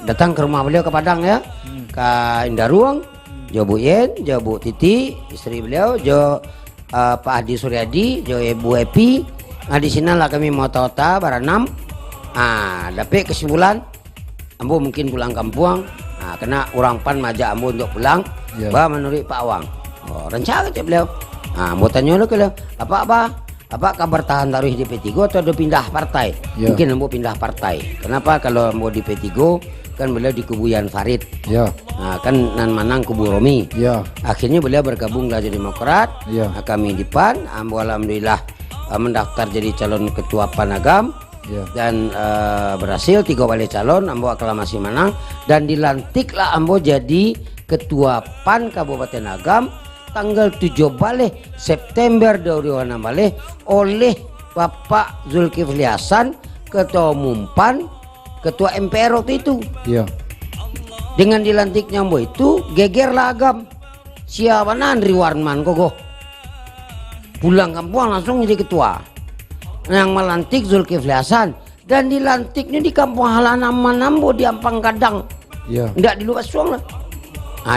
datang ke rumah beliau ke Padang ya, ke Indaruang, jo Bu Yen, jo Bu Titi, istri beliau, jo Pak Hadi Suryadi, jo Bu Epi. Nah di sinilah kami mau tahu-tahu berenam. Dapat kesimpulan, ambo mungkin pulang kampung. Kena orang pan majak ambo untuk pulang. Bah menurut Pak Awang. Rencana cek beliau. Ambo tanya lo ke beliau, apa kabar tahan taruh di P3 atau udah pindah partai? Mungkin ambo pindah partai. Kenapa kalau ambo di P3 kan beliau di kubu Yan Farid. Kan nan manang kubu Romi. Akhirnya beliau bergabung jadi Demokrat. Kami di PAN, ambo alhamdulillah mendaftar jadi calon ketua Panagam. Dan berhasil 3 kali calon, ambo aklamasi menang dan dilantiklah ambo jadi ketua PAN Kabupaten Agam tanggal 7 September 2016 oleh Bapak Zulkifli Hasan, ketua umum PAN, ketua MPR waktu itu. Dengan dilantiknya ambo itu gegerlah Agam. Siapa Andri Warman kogo pulang kampung langsung jadi ketua. Yang melantik Zulkifli Hasan dan dilantiknya di kampung halaman ambo di Ampang Kadang. Enggak di luar Suang lah.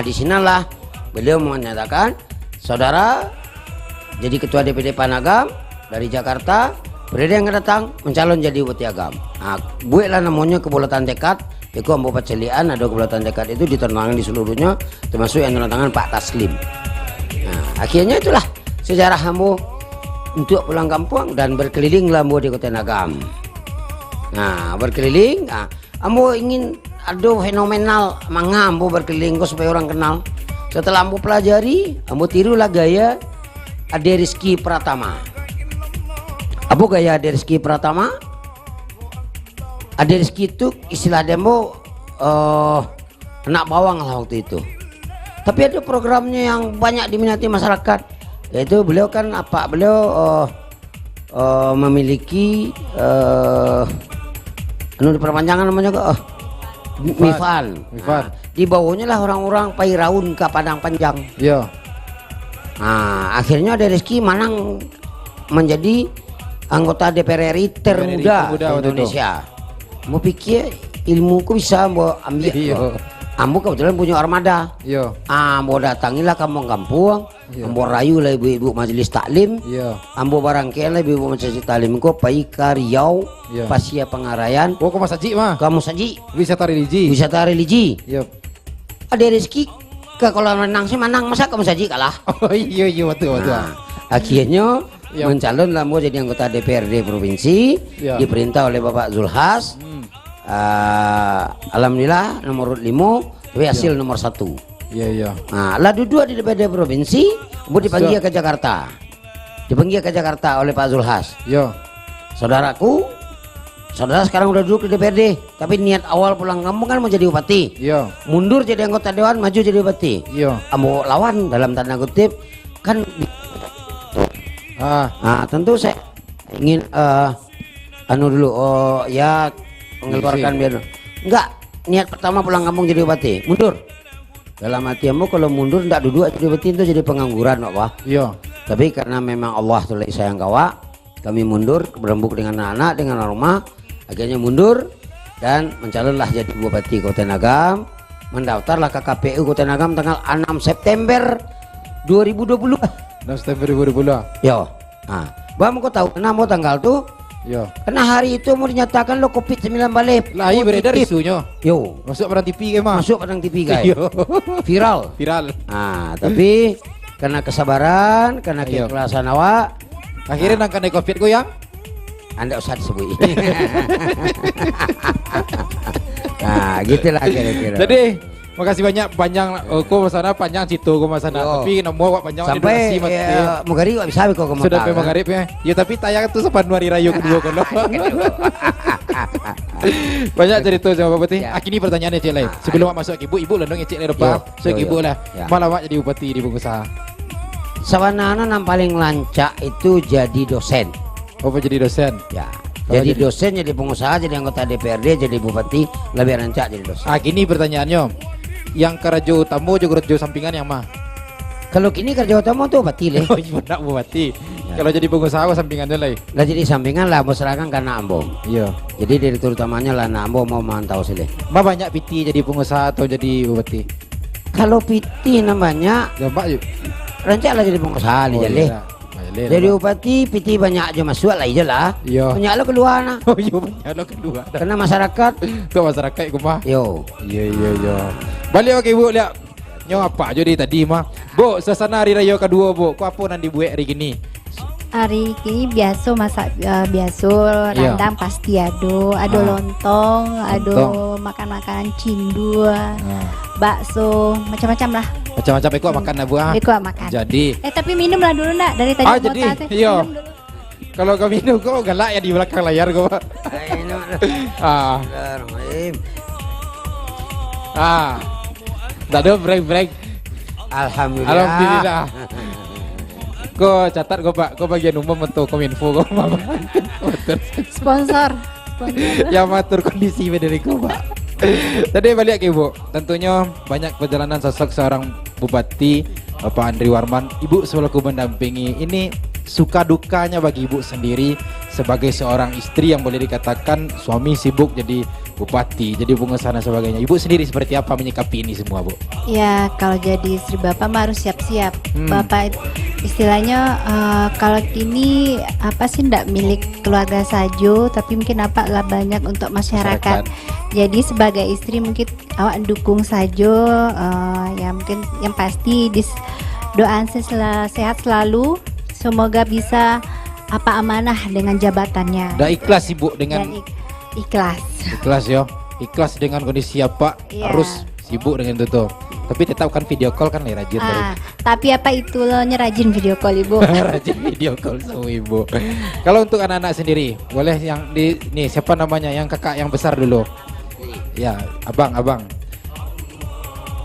Di sinalah beliau menyatakan, saudara jadi ketua DPD Panagam dari Jakarta, periode yang akan datang mencalon jadi Bupati Agam. Buatlah namanya kebulatan tekad. Itu ambo pacelian ada kebulatan tekad itu ditandatangani di seluruhnya, termasuk yang ditandatangani Pak Taslim. Akhirnya itulah sejarah ambo untuk pulang kampung dan berkelilinglah ambo di Kota Agam. Berkeliling, ambo ingin ada fenomenal manga ambo berkeliling kok supaya orang kenal. Setelah ambo pelajari, ambo tirulah gaya Ade Rizky Pratama. Apa gaya Ade Rizky Pratama? Ade Rizky itu istilah demo anak bawang lah waktu itu. Tapi ada programnya yang banyak diminati masyarakat. Yaitu beliau kan memiliki diperpanjangan namanya Mifan. Di bawahnya lah orang-orang Pairaun ke Padang Panjang. Akhirnya ada Rizky Manang menjadi anggota DPR RI termuda di Indonesia. Mau pikir ilmuku bisa mau ambil. Ambo kebetulan punya armada. Ambo datangilah kampung-kampung. Ambo rayu lah ibu-ibu majelis taklim. Ambo barangkali ibu-ibu majelis taklim ko Paika Riau, Pasia Pengarayan.
Kamu saji mah.
Kamu saji.
Wisata religi.
Wisata religi. Ada rezeki ke kalau menang sih menang, masa kamu saji kalah.
Iya betul.
Akhirnya mencalon lah mau jadi anggota DPRD provinsi, diperintah oleh Bapak Zulhas. Alhamdulillah nomor 5 tapi hasil nomor 1. Lah dua di DPRD provinsi, mau dipanggil ke Jakarta. Dipanggil ke Jakarta oleh Pak Zulhas. Saudaraku, saudara sekarang udah duduk di DPRD, tapi niat awal pulang kampung kan mau jadi bupati. Mundur jadi anggota dewan, maju jadi bupati. Ambo lawan dalam tanda kutip kan. Tentu saya ingin mengeluarkan biar enggak niat pertama pulang kampung jadi bupati, mundur. Dalam hati ambo kalau mundur enggak duduk jadi bupati itu jadi pengangguran Pak. Tapi karena memang Allah tulis sayang kawa, kami mundur berembuk dengan anak-anak dengan rumah, akhirnya mundur dan mencalonlah jadi bupati Kota Agam, mendaftarlah ke KPU Kota Agam tanggal 6 September 2020.
6 September 2020.
Bang kau tahu kenapa tanggal tuh? Karena hari itu mau dinyatakan lo COVID-19 balik.
Lah iya beredar isunya.
Masuk
padang TV mah.
Masuk padang TV guys. Viral. Tapi karena kesabaran, karena keikhlasan awak,
akhirnya nangkan COVID ku yang
Anda usah disebut. Gitulah kira-kira.
Jadi makasih banyak panjang sana panjang situ sana tapi nomor panjang
sampai Mugarib bisa kok
sudah sampai Mugarib ya. Tapi tayang tuh 8 hari rayu kedua kalau. Banyak cerita sama Bupati. Ini pertanyaannya Cik Lai. Sebelum masuk ibu lah dong Cik Lai depan. Ibu lah. Malah jadi bupati di Pengusaha.
Sawanana yang paling lancak itu jadi dosen.
Jadi dosen?
Jadi dosen, jadi pengusaha, jadi anggota DPRD, jadi bupati, lebih rancak jadi dosen.
Gini pertanyaannya. Yang kerja utama juga kerja sampingan yang mah?
Kalau kini kerja utama tuh bupati leh.
Bupati. Kalau jadi pengusaha apa sampingannya lah?
Lah jadi sampingan lah masyarakat karena ambo.
Iya.
Jadi direktur utamanya lah nah ambo mau mantau sih.
Ma banyak piti jadi pengusaha atau jadi bupati?
Kalau piti namanya
Gampang yuk.
rancak lah jadi pengusaha nih jadi. Jadi bupati piti banyak aja masuk lah aja lah.
Iya.
Banyak lo keluar nah.
Oh iya banyak lo kedua.
Karena masyarakat
Tuh masyarakat kumah.
yo.
Iya. Balik oke Bu lihat. Nyo apa aja di tadi mah. Bu, suasana hari raya kedua Bu. Ku apa nanti buat hari gini?
Hari ini biasa masak biasa
Iya.
rendang pasti ada lontong, ada makan-makanan cindu, bakso, macam-macam lah.
Macam-macam aku makan lah Bu ah.
Beko makan.
Jadi
Tapi minum lah dulu nak dari tadi.
Ah,
mau
jadi,
tahu,
iya.
minum dulu.
kalau kau minum kau galak ya di belakang layar kau. Ah. Tak ada break.
Alhamdulillah.
Alhamdulillah. Kau catat kau Pak, kau bagian umum atau kominfo kau Mama.
Sponsor.
Yang matur kondisi dari kau Pak. Tadi balik ke Ibu, tentunya banyak perjalanan sosok seorang bupati Bapak Andri Warman. Ibu selaku mendampingi, ini suka dukanya bagi Ibu sendiri sebagai seorang istri yang boleh dikatakan suami sibuk jadi bupati, jadi pengusaha dan sebagainya. Ibu sendiri seperti apa menyikapi ini semua Bu?
Ya kalau jadi istri bapak mah harus siap-siap. Bapak istilahnya kalau kini apa sih ndak milik keluarga saja, tapi mungkin apa lah banyak untuk masyarakat. Jadi sebagai istri mungkin awak dukung saja, ya mungkin yang pasti doaan sehat selalu, semoga bisa apa amanah dengan jabatannya.
Udah ikhlas Ibu dengan
Dan ikhlas.
ikhlas ya, ikhlas dengan kondisi apa
Iya.
harus sibuk dengan itu tuh. Tapi tetap kan video call kan rajin dari.
Tapi apa itu lo rajin video call Ibu?
Rajin video call sama Ibu. Kalau untuk anak-anak sendiri, boleh yang di nih siapa namanya yang kakak yang besar dulu. Ya, abang.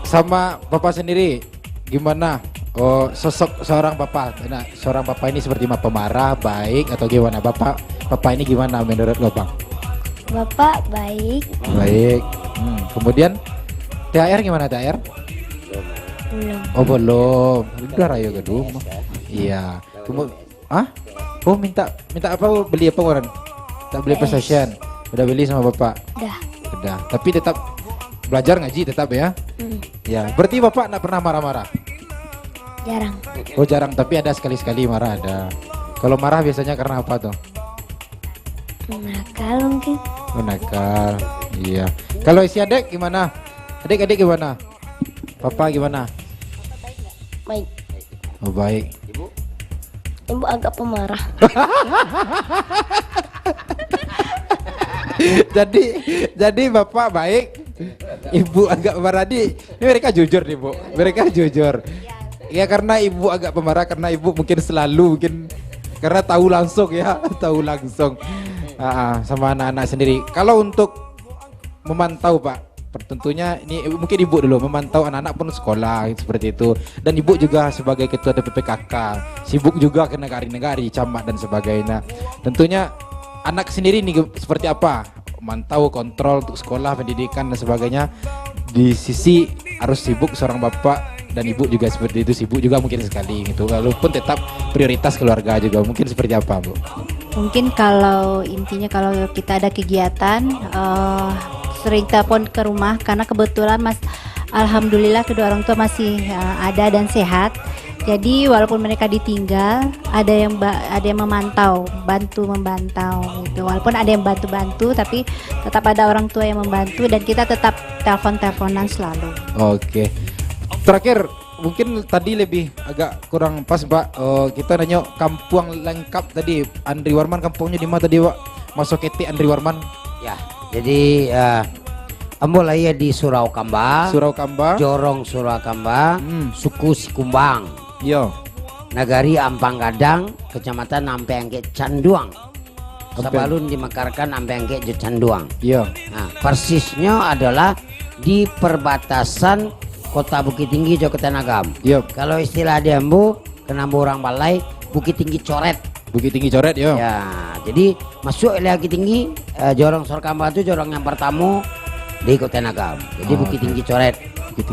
Sama bapak sendiri gimana? Oh, sosok seorang bapak. Nah, seorang bapak ini seperti apa? Pemarah, baik atau gimana? Bapak ini gimana menurut lo, Bang?
Bapak baik.
Baik. Kemudian THR gimana THR?
Belum.
Oh belum. Udah rayo gedung. Iya. Oh minta apa? Beli apa Warren? Tak beli PlayStation. Udah beli sama bapak. Udah. Tapi tetap belajar ngaji tetap ya. Ya. Berarti bapak nggak pernah marah-marah.
Jarang.
Oh jarang. Tapi ada sekali-sekali marah ada. Kalau marah biasanya karena apa tuh?
Nakal mungkin.
Oh, nakal. Iya. Kalau isi adik gimana? Adik-adik gimana? Papa gimana?
Baik.
Oh baik.
Ibu agak pemarah.
jadi bapak baik, ibu agak pemarah ini mereka jujur nih Bu. Mereka jujur. Ya karena ibu agak pemarah karena ibu mungkin selalu karena tahu langsung ya, tahu langsung. Sama anak-anak sendiri. Kalau untuk memantau Pak, tentunya ini mungkin ibu dulu memantau anak-anak pun sekolah seperti itu, dan ibu juga sebagai ketua DPPKK sibuk juga ke negari-negari, camat dan sebagainya. Tentunya anak sendiri ini seperti apa mantau kontrol untuk sekolah, pendidikan dan sebagainya. Di sisi harus sibuk seorang bapak dan ibu juga seperti itu, sibuk juga mungkin sekali gitu, walaupun tetap prioritas keluarga juga. Mungkin seperti apa Bu?
Mungkin kalau intinya kalau kita ada kegiatan sering telepon ke rumah karena kebetulan alhamdulillah kedua orang tua masih ada dan sehat. Jadi walaupun mereka ditinggal, ada yang memantau, membantu gitu. Walaupun ada yang bantu, tapi tetap ada orang tua yang membantu dan kita tetap teleponan selalu.
Oke. Terakhir mungkin tadi lebih agak kurang pas Pak. Kita nanya kampung lengkap tadi. Andri Warman kampungnya di mana tadi Pak? Masuk KT Andri Warman.
Ya, jadi ambo lahir di Suraukamba, Jorong Suraukamba, suku Sikumbang.
Yo.
Nagari Ampang Gadang, Kecamatan Ampengke Canduang. Sebelum dimekarkan Ampengke Canduang.
Yo.
Nah, persisnya adalah di perbatasan Kota Bukit Tinggi Joketan Agam.
Yep.
Kalau istilah di Ambo, kenambo orang Balai, Bukit Tinggi Coret.
Bukit Tinggi Coret yo.
Ya, jadi masuk Bukit Tinggi, Jorong Suraukamba itu jorong yang pertama di Kota Agam. Jadi Bukit Tinggi Coret.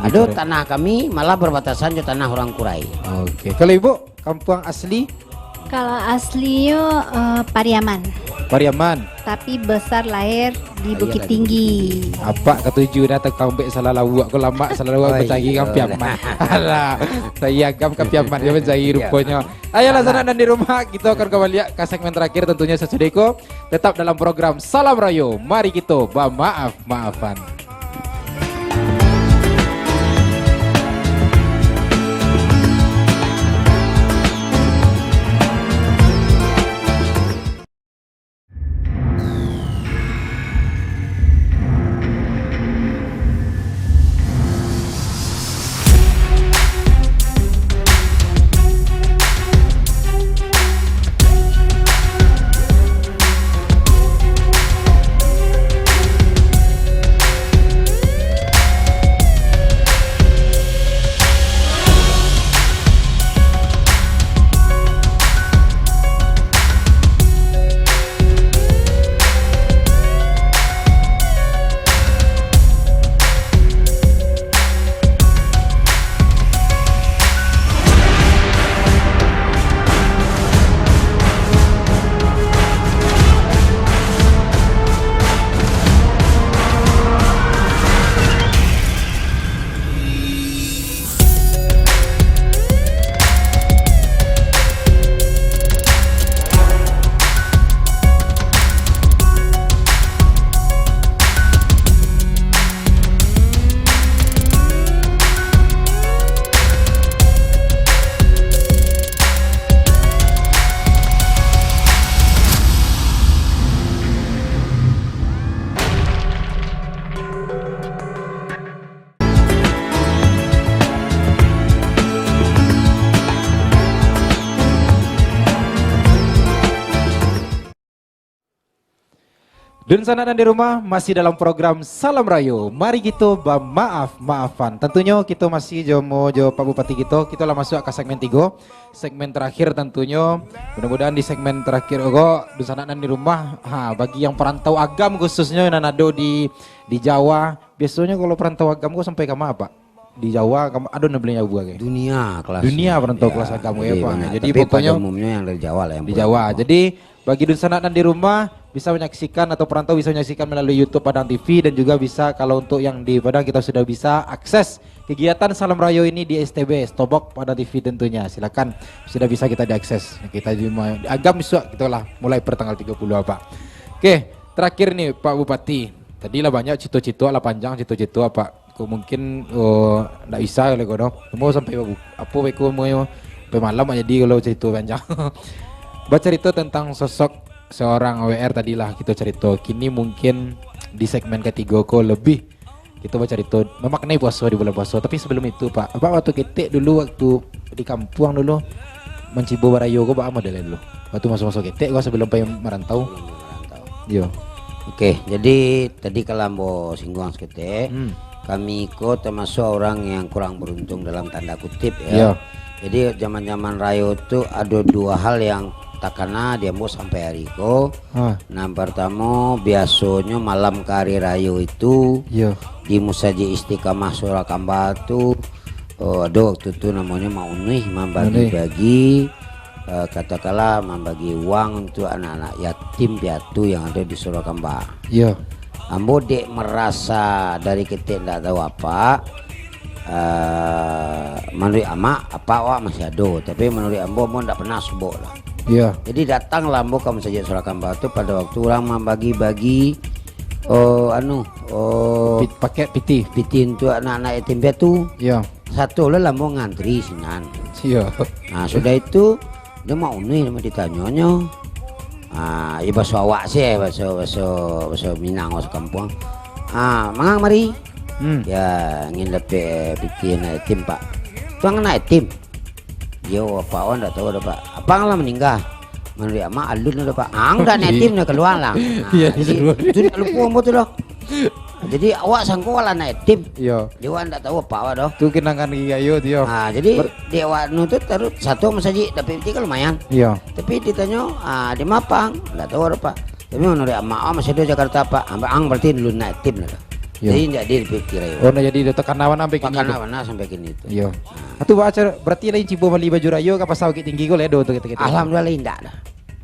Aduh, tanah kami malah berbatasan dengan tanah orang Kurai.
Oke. Kalau Ibu, kampung asli
Kalau aslinya Pariaman,
Pariaman.
tapi besar lahir di Bukit
Lahir di
Tinggi.
Apa ketujuh dah tekang bek salah lawak ko lama salah lawak
Oh,
mencari
iya.
kampiaman. Alah, saya agam kampiaman dia mencari rupanya. Ayolah sana dan di rumah kita akan kembali ke segmen terakhir tentunya sesudeko tetap dalam program Salam Rayo. Mari kita maaf-maafan. Dan sana dan di rumah masih dalam program Salam Rayo. Mari kita maaf-maafan. Tentunya kita masih jomo Pak Bupati kita lah masuk ke segmen 3. Segmen terakhir tentunya. Mudah-mudahan di segmen terakhir dan sana dan di rumah, bagi yang perantau agam khususnya yang ada di Jawa, biasanya kalau perantau agam kok sampai ke mana, Pak? Di Jawa kamu ada beli Jawa kayak. Dunia perantau kelas agam ya, Pak. Jadi
tapi
pokoknya
pada umumnya yang dari Jawa lah yang
di
pulang.
Jawa. Jadi bagi sana dan di rumah bisa menyaksikan atau perantau bisa menyaksikan melalui YouTube Padang TV, dan juga bisa kalau untuk yang di Padang kita sudah bisa akses kegiatan Salam Rayo ini di STB Stobok Padang TV tentunya. Silakan sudah bisa kita diakses. Kita cuma agam bisa kita lah mulai pertanggal 30 Pak. Oke, terakhir nih Pak Bupati. Tadi lah banyak cito-cito lah panjang cito-cito apa. Kok mungkin ndak bisa oleh kono. Mau sampai apa beko mau sampai malam aja di kalau cerita panjang. Baca cerita tentang sosok seorang WR tadilah kita cerita. Kini mungkin di segmen ketiga kok lebih kita baca cerita memaknai puasa di bulan puasa. Tapi sebelum itu Pak waktu ketik dulu waktu di kampung dulu mencibo barayo kok Pak model dulu. Waktu masuk-masuk ketik kok sebelum pengen merantau. Yo.
Oke, jadi tadi kalau mau singgung sekete, kami kok termasuk orang yang kurang beruntung dalam tanda kutip ya.
Iya.
Jadi zaman-zaman Rayo itu ada dua hal yang takana dia mau sampai hari ko. Nah pertama biasanya malam ke hari Rayo itu di Musaji Istiqamah Surakamba itu ada waktu itu namanya Maunih membagi-bagi katakanlah membagi uang untuk anak-anak yatim piatu yang ada di Surakamba.
Iya.
Ambo dek merasa dari kita tidak tahu apa. Menurut ama apa wak masih ada, tapi menurut ambo tidak pernah sebut lah.
Iya.
Jadi datanglah ambo kamu saja Surakamba itu pada waktu orang membagi-bagi
paket piti.
piti untuk anak-anak yatim piatu.
Iya.
Satu lah ambo ngantri sinan.
Iya.
Nah sudah itu dia mau nih mau ditanyanya. Ya bahasa awak sih bahasa Minang bahasa kampung. Mangang mari. Ya ingin lebih bikin yatim Pak. Tuang anak yatim. Yo apa on enggak tahu ada Pak. Abang lah meninggal. Menurut ama alun ada Pak. Dah yatim dah keluar lah.
Iya,
Itu dah lupa ambo tu dah. Jadi awak sangko lah anak yatim.
Iya.
Dia enggak tahu apa awak dah.
Tu kenangan gayo dia.
Jadi dia awak nutut taruh satu masaji dapat piti kan lumayan.
Iya.
Tapi ditanya di Mapang enggak tahu ada Pak. Tapi menurut ama masih ada Jakarta Pak. Ang berarti dulu naik tim lah.
Iya.
Jadi tidak di Pipti Rayo.
Oh, nah jadi tekan awan sampai kini.
Pakan
tuh.
awana sampai kini itu.
Iya. Atuh baca berarti lain cibo beli baju rayo ka pasal tinggi go ledo tuh kita.
Alhamdulillah indah dah.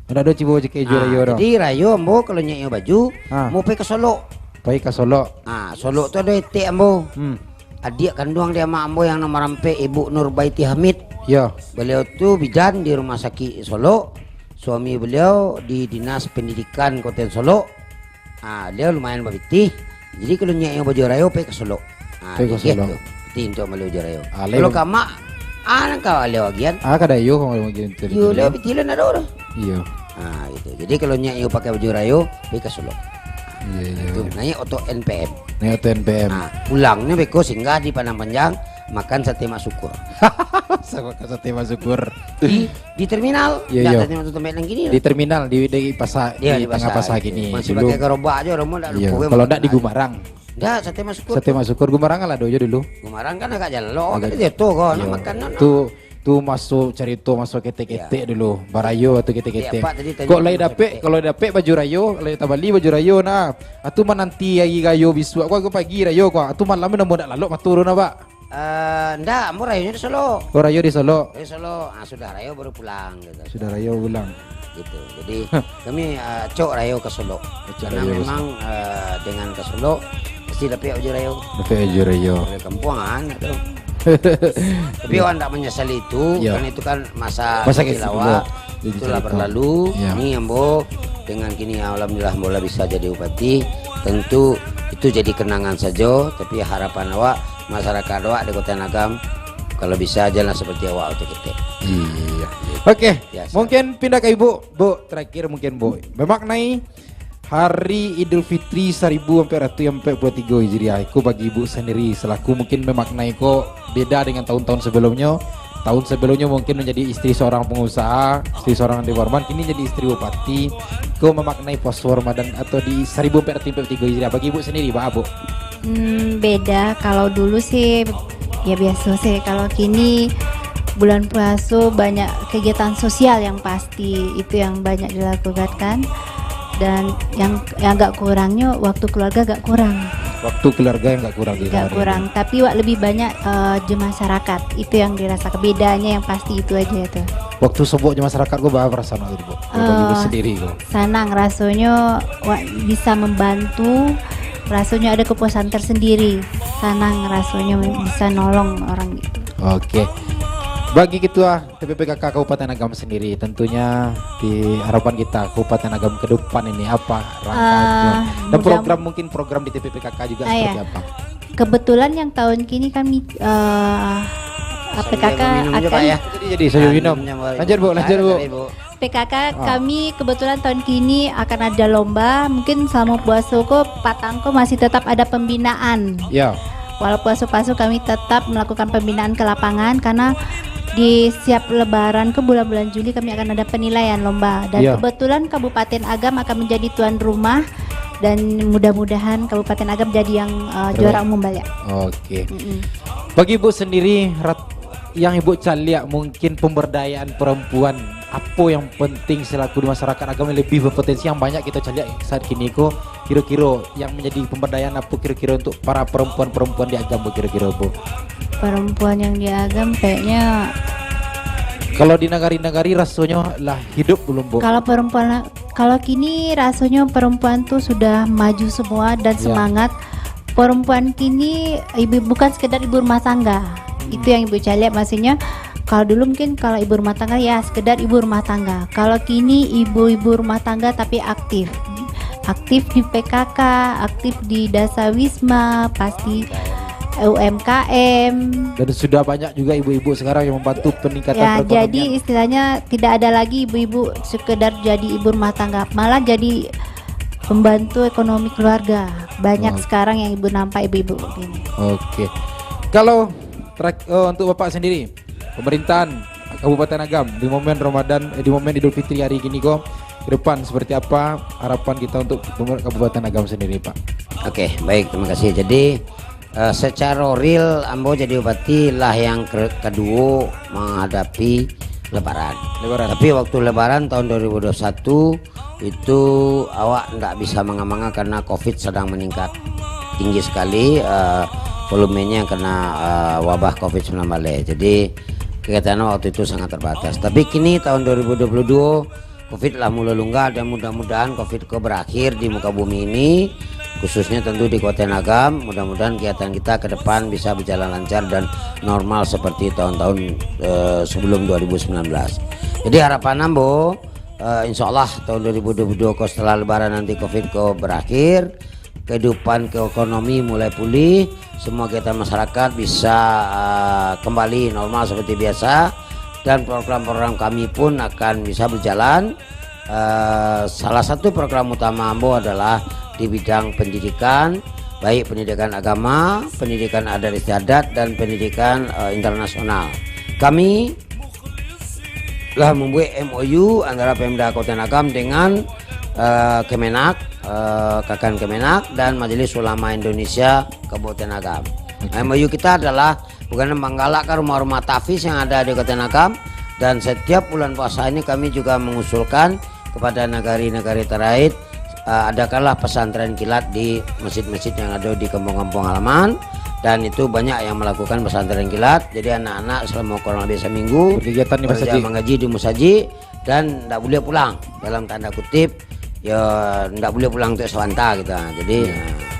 Ada do cibo jeke ju rayo do.
Jadi Rayo ambo kalau nyanyi baju
Ah.
mau pergi ke Solo.
Pai ka Solo.
Solo tuh ada ete ambo.
Hmm.
Adik kandung dia mak ambo yang nama rampe Ibu Nurbaiti Hamid.
Iya.
Beliau tuh bidan di rumah sakit Solo. Suami beliau di dinas pendidikan Kota Solo. Dia lumayan babiti. Jadi kalau nyanyi baju Rayo pergi ke Solo.
Pergi ke Solo.
Itu untuk beli baju Rayo.
Ale-
Kalau kamak kau aleo bagian.
Kada yo kalau gitu.
Yo leo bitilan ada orang.
Iya.
Itu. Jadi kalau nyanyi pakai baju Rayo pergi ke Solo.
Iya.
Itu naik auto NPM.
Nih TNPM.
Pulangnya beko singgah di Padang Panjang makan sate mak syukur
Sama ka sate masukur.
di terminal.
Iya,
Nggak
iya.
ada tempat yang gini.
Di terminal di pasar di tengah pasar gini.
Masih
Dulu.
pakai gerobak aja orang mau nggak
Iya.
lupa.
Kalau enggak di Gumarang.
Enggak, sate mak syukur.
Sate masukur Gumarang lah dojo dulu.
Gumarang kan agak jalo.
Agak-
Kan dia tuh kok
Iya.
makan no.
Tuh masuk cerita masuk ketek-ketek dulu barayo atau ketek-ketek
Iya, Pak, tadi tanya
kok lay
masuk
dapet
ketek.
kalau dapet baju rayo lay tabali baju rayo nah atu man nanti lagi gayo bisu aku pagi rayo kok atu malam namo dak lalu maturu na ba
Enggak, mau rayonya di Solo.
oh rayo di Solo
Di Solo, sudah rayo baru pulang gitu.
sudah rayo ulang
Gitu. Jadi kami cok rayo ke Solo. Karena
rayo ke
memang dengan ke Solo pasti dapat baju rayo.
dapet baju rayo
Dari kampungan itu. Tapi orang tidak menyesali itu,
Iya.
karena itu kan masa
Masa
kecilawak,
jadi
itulah
cerita.
berlalu.
Iya.
Ini ambo dengan kini alhamdulillah bola bisa jadi bupati, tentu itu jadi kenangan saja. Tapi harapan awak masyarakat awak di Kota Nagam kalau bisa jalan seperti awak untuk kita.
iya oke
Biasa.
mungkin pindah ke ibu bu terakhir mungkin bu memaknai Hari Idul Fitri 1443 Hijriah itu bagi ibu sendiri selaku mungkin memaknai kok beda dengan tahun-tahun sebelumnya. Tahun sebelumnya mungkin menjadi istri seorang pengusaha, istri seorang departemen, kini jadi istri bupati. Kau memaknai puasa Ramadan atau di 1443 Hijriah bagi ibu sendiri, Pak Abu?
Beda. Kalau dulu sih ya biasa sih. Kalau kini bulan puasa banyak kegiatan sosial yang pasti itu yang banyak dilakukan kan. Dan yang agak kurangnya waktu keluarga agak kurang.
Waktu keluarga yang nggak kurang di
Gak
hari
kurang, tapi wak lebih banyak di masyarakat. Itu yang dirasakan bedanya yang pasti itu aja itu.
ini. Waktu sebutnya masyarakat gue bahas perasaan itu, Bu. Bagi ibu sendiri kok.
Senang rasanya wak bisa membantu, rasanya ada kepuasan tersendiri. Senang rasanya bisa nolong orang gitu.
Oke. Bagi ketua TPPKK Kabupaten Agam sendiri, tentunya di harapan kita Kabupaten Agam ke depan ini apa rangkanya dan
mudah-
program mungkin program di TPPKK juga
Ah,
seperti
ya.
apa?
Kebetulan yang tahun kini kami PKK
Sambil minum aja, Pak,
akan
ya.
Jadi saya minum. Lanjut Bu, lanjut Bu.
PKK
Oh.
kami kebetulan tahun kini akan ada lomba. Mungkin selama puasa kok Patangko masih tetap ada pembinaan.
Ya.
Walau puasa-puasa kami tetap melakukan pembinaan ke lapangan karena di siap lebaran ke bulan-bulan Juli kami akan ada penilaian lomba dan
Iya.
kebetulan Kabupaten Agam akan menjadi tuan rumah dan mudah-mudahan Kabupaten Agam jadi yang juara umum balik.
Oke. Bagi ibu sendiri yang ibu caliak mungkin pemberdayaan perempuan apa yang penting selaku di masyarakat Agam yang lebih berpotensi yang banyak kita caliak saat kini kok kira-kira yang menjadi pemberdayaan apa kira-kira untuk para perempuan-perempuan di Agam Bu, kira-kira Bu?
Perempuan yang di Agam kayaknya
Kalau di nagari-nagari rasanya lah hidup belum Bu?
kalau kini rasanya perempuan tuh sudah maju semua dan
Ya.
semangat. Perempuan kini ibu bukan sekedar ibu rumah tangga. Itu yang ibu cari maksudnya. Kalau dulu mungkin kalau ibu rumah tangga ya sekedar ibu rumah tangga. Kalau kini ibu-ibu rumah tangga tapi aktif. Aktif di PKK, aktif di Dasawisma, pasti UMKM.
Dan sudah banyak juga ibu-ibu sekarang yang membantu peningkatan
Ya,
perekonomian.
jadi istilahnya tidak ada lagi ibu-ibu sekedar jadi ibu rumah tangga, malah jadi pembantu ekonomi keluarga. Banyak sekarang yang ibu nampak ibu-ibu begini.
Oke. Kalau untuk Bapak sendiri, pemerintahan Kabupaten Agam di momen Ramadan, di momen Idul Fitri hari ini kok ke depan seperti apa harapan kita untuk Kabupaten Agam sendiri, Pak?
Oke, baik, terima kasih. Jadi secara real Ambo jadi bupati lah yang kedua menghadapi Lebaran. Tapi waktu Lebaran tahun 2021 itu awak tidak bisa mengamanga karena COVID sedang meningkat tinggi sekali volumenya yang kena wabah COVID-19. Jadi kegiatan waktu itu sangat terbatas. Tapi kini tahun 2022 COVID lah mulai longgar dan mudah-mudahan COVID berakhir di muka bumi ini, khususnya tentu di Kota Nagam. Mudah-mudahan kegiatan kita ke depan bisa berjalan lancar dan normal seperti tahun-tahun sebelum 2019. Jadi harapan Ambo, insya Allah tahun 2022 setelah Lebaran nanti COVID berakhir, kehidupan ekonomi mulai pulih, semua kegiatan masyarakat bisa kembali normal seperti biasa, dan program-program kami pun akan bisa berjalan. Salah satu program utama Ambo adalah di bidang pendidikan, baik pendidikan agama, pendidikan adat istiadat, dan pendidikan internasional. Kami telah membuat MOU antara Pemda Kota Nagam dengan Kemenak, Kakan Kemenak, dan Majelis Ulama Indonesia Kabupaten Nagam. MOU kita adalah bukan menggalakkan rumah-rumah tahfiz yang ada di Kota Nagam, dan setiap bulan puasa ini kami juga mengusulkan kepada negari-negari terkait adakanlah pesantren kilat di masjid-masjid yang ada di kampung-kampung halaman, dan itu banyak yang melakukan pesantren kilat. Jadi anak-anak selama kurang lebih seminggu
Kegiatan di masjid.
mengaji di musaji dan tidak boleh pulang, dalam tanda kutip ya tidak boleh pulang untuk swanta gitu. Jadi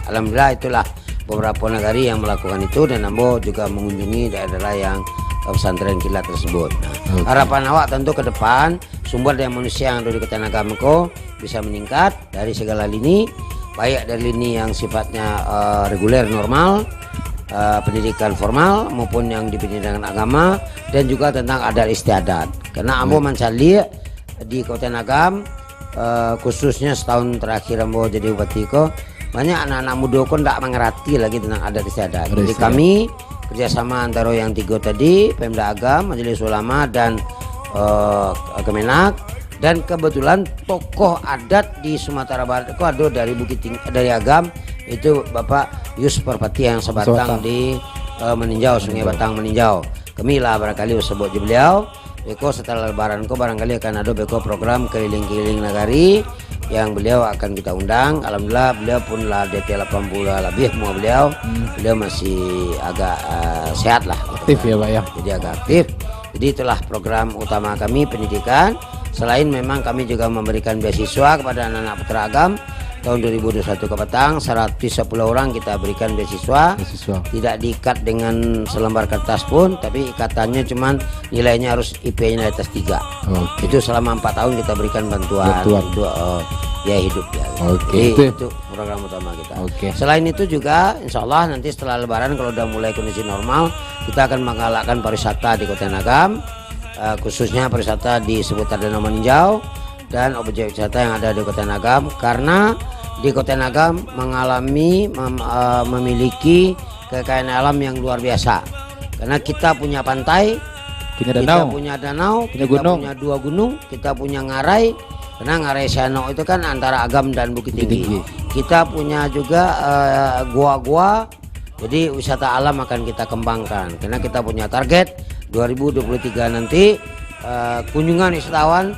alhamdulillah itulah beberapa negari yang melakukan itu, dan Ambo juga mengunjungi daerah-daerah yang pesantren kilat tersebut. Harapan awak tentu ke depan sumber daya manusia yang ada di Kota Nagam bisa meningkat dari segala lini, baik dari lini yang sifatnya reguler normal, pendidikan formal, maupun yang di pendidikan agama, dan juga tentang adat istiadat. Karena Ambo mencari di Kota Nagam, khususnya setahun terakhir Ambo jadi bupati banyak anak-anak muda tidak mengerti lagi tentang adat istiadat. Jadi kami kerjasama antara yang tiga tadi, Pemda Agam, Majelis Ulama, dan Kemenak, dan kebetulan tokoh adat di Sumatera Barat itu ada dari Bukit Tinggi, dari Agam, itu Bapak Yus Perpati yang sebatang di Meninjau, Sungai Batang Meninjau. Kami lah barangkali sebut beliau. Beko setelah Lebaran barangkali akan ada beko program keliling-keliling negari yang beliau akan kita undang. Alhamdulillah beliau pun lah DT 80 lebih mau beliau. Beliau masih agak sehat lah.
Aktif ya Pak ya.
Jadi agak aktif. Jadi itulah program utama kami pendidikan. Selain memang kami juga memberikan beasiswa kepada anak-anak Putra Agam. Tahun 2021 ke petang 110 orang kita berikan beasiswa. Tidak diikat dengan selembar kertas pun, tapi ikatannya cuman nilainya harus IP-nya di atas 3. Itu selama 4 tahun kita berikan bantuan untuk biaya hidup ya. Itu program utama kita. Selain itu juga insya Allah nanti setelah Lebaran kalau udah mulai kondisi normal, kita akan menggalakkan pariwisata di Kota Nagam, khususnya pariwisata di seputar Danau Meninjau dan objek wisata yang ada di Kota Nagam, karena di Kota Nagam mengalami memiliki kekayaan alam yang luar biasa. Karena kita punya pantai, kita punya danau, kita punya 2 gunung, kita punya ngarai. Karena ngarai Siano itu kan antara Agam dan Bukit Tinggi. Kita punya juga gua-gua. Jadi wisata alam akan kita kembangkan. Karena kita punya target 2023 nanti kunjungan wisatawan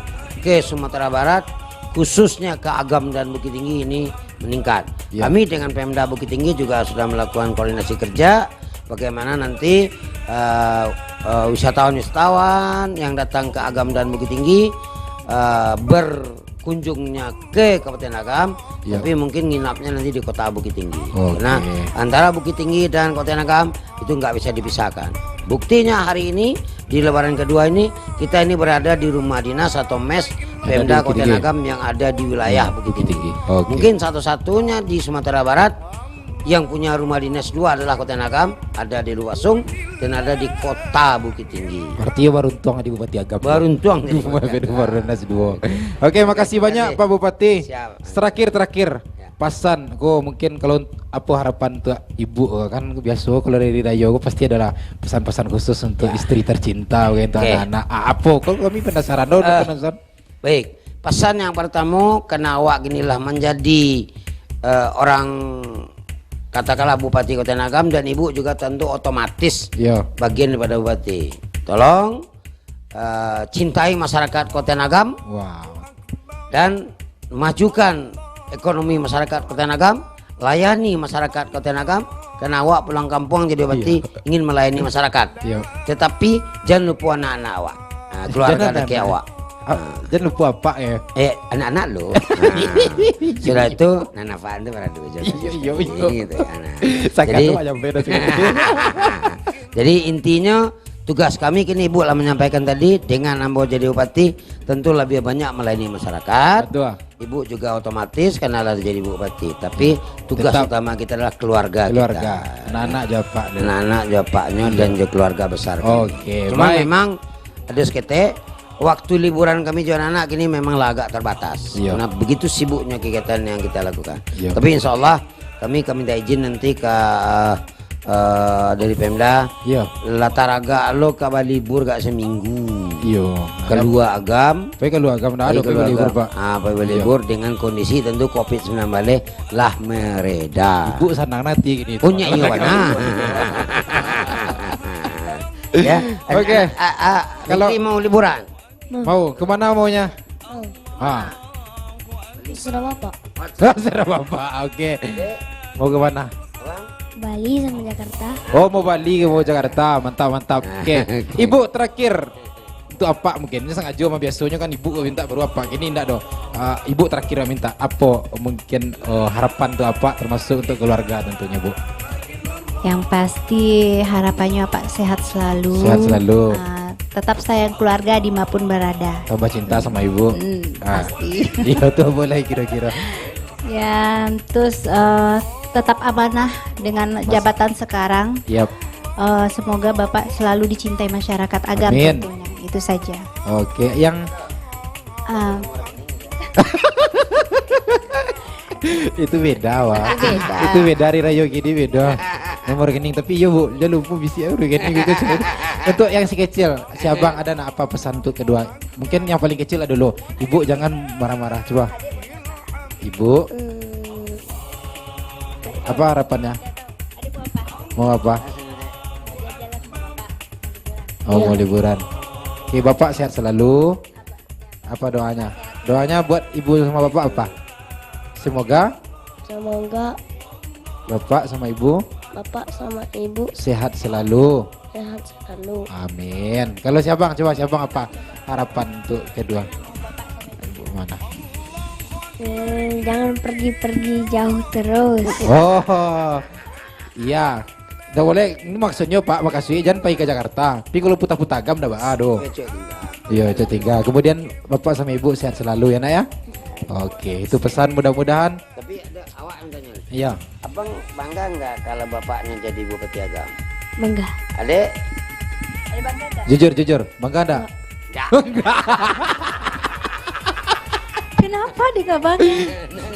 ke Sumatera Barat, khususnya ke Agam dan Bukit Tinggi ini meningkat. Kami dengan Pemda Bukit Tinggi juga sudah melakukan koordinasi kerja bagaimana nanti wisatawan-wisatawan yang datang ke Agam dan Bukit Tinggi berkunjungnya ke Kabupaten Agam, tapi mungkin nginapnya nanti di Kota Bukit Tinggi. Karena antara Bukit Tinggi dan Kota Agam itu nggak bisa dipisahkan. Buktinya hari ini di Lebaran kedua ini kita ini berada di rumah dinas atau mes Pemda Kota Nagam yang ada di wilayah Bukit Tinggi. Mungkin satu-satunya di Sumatera Barat yang punya rumah dinas 2 adalah Kota Nagam, ada di Luwasung dan ada di Kota Bukit Tinggi.
Artinya Baruntuang di Bupati Agam.
Baruntuang di
rumah dinas 2. Oke, makasih banyak Pak Bupati. Terakhir pasan mungkin kalau apa harapan untuk ibu kan biasa kalau dari Dayo pasti adalah pesan-pesan khusus untuk istri tercinta untuk anak-anak. Apa kok kami penasaran penasaran.
Baik, pesan yang pertama, karena awak ginilah menjadi orang katakanlah Bupati Kota Nagam, dan ibu juga tentu otomatis bagian daripada Bupati. Tolong cintai masyarakat Kota Nagam dan majukan ekonomi masyarakat Kota Nagam, layani masyarakat Kota Nagam, karena awak pulang kampung jadi bupati ingin melayani masyarakat.
Iya.
Tetapi jangan lupa anak-anak awak, keluarga
Jangan
laki
anak.
awak.
Jangan lupa apa ya.
Anak-anak lo. Sudah itu Nana Faan itu pada dulu.
Iya.
Gitu, anak.
Sakit
Jadi-
tuh aja beda sih.
Jadi intinya tugas kami kini Ibu lah menyampaikan tadi, dengan ambo jadi bupati tentu lebih banyak melayani masyarakat.
Betul.
Ibu juga otomatis karena lah jadi bupati, tapi tugas
Tetap
utama kita adalah keluarga,
Keluarga,
kita.
anak jawab Pak.
Anak-anak jawabnya dan juga keluarga besar.
Oke,
Cuma
baik.
memang ada sekete waktu liburan kami jual anak kini memanglah agak terbatas.
Iya.
Karena begitu sibuknya kegiatan yang kita lakukan.
Iya.
Tapi insya Allah kami minta izin nanti ke dari Pemda.
Iya.
Latar agak lo ke libur gak seminggu.
Iya.
Kedua agam.
Tapi kalau agam ada
Baik,
tapi libur Pak.
Apa libur dengan kondisi tentu COVID-19 lah mereda.
Ibu senang nanti gini.
Punya iya mana? Ya.
Oke.
Kalau
Kalau-
mau liburan.
Mau kemana maunya?
Oh,
Ah,
sudah Bapak.
serah Bapak. Oke. Mau kemana?
Bali sama Jakarta.
Oh mau Bali mau Jakarta, mantap. Oke. Ibu terakhir itu apa mungkin? Ini sengaja sama biasanya kan ibu minta baru apa? Ini enggak dong. Ibu terakhir minta apa? Mungkin harapan itu apa? Termasuk untuk keluarga tentunya Bu.
Yang pasti harapannya Pak sehat selalu.
Sehat selalu.
Tetap sayang keluarga dimanapun berada.
Tambah cinta sama ibu.
Pasti.
Iya tuh boleh kira-kira.
Ya, terus tetap amanah dengan jabatan sekarang.
Yap.
Semoga Bapak selalu dicintai masyarakat Agam
Amin.
tentunya. Itu saja.
Oke. Yang
Ah,
itu beda Wak.
Beda.
Itu beda dari Rayo gini beda. Nomor rekening tapi iya Bu, jangan lupa bisi rekening gitu. Untuk yang si kecil, si abang ada nak apa pesan untuk kedua? Mungkin yang paling kecil dulu. Ibu jangan marah-marah coba. Ibu, apa harapannya? Mau apa? Oh mau liburan. Oke Bapak sehat selalu. Apa doanya? Doanya buat ibu sama bapak apa? Semoga
Semoga
bapak sama ibu
Bapak sama Ibu
sehat selalu.
sehat selalu.
Amin. Kalau si abang, coba si abang apa harapan untuk kedua? Ibu mana?
Jangan pergi-pergi jauh terus.
Oh, iya. Nggak boleh. Ini maksudnya Pak, makasih. Jangan pergi ke Jakarta. Tapi kalau putar-putar agam dah, aduh. Iya, itu tinggal. Kemudian bapak sama ibu sehat selalu ya nak ya. Oke, itu pesan mudah-mudahan.
Tapi ada awak yang tanya.
Iya.
Abang bangga nggak kalau bapaknya jadi bupati Agam?
Bangga.
Adek?
Jujur, bangga enggak?
Ya.
kenapa dia nggak bangga?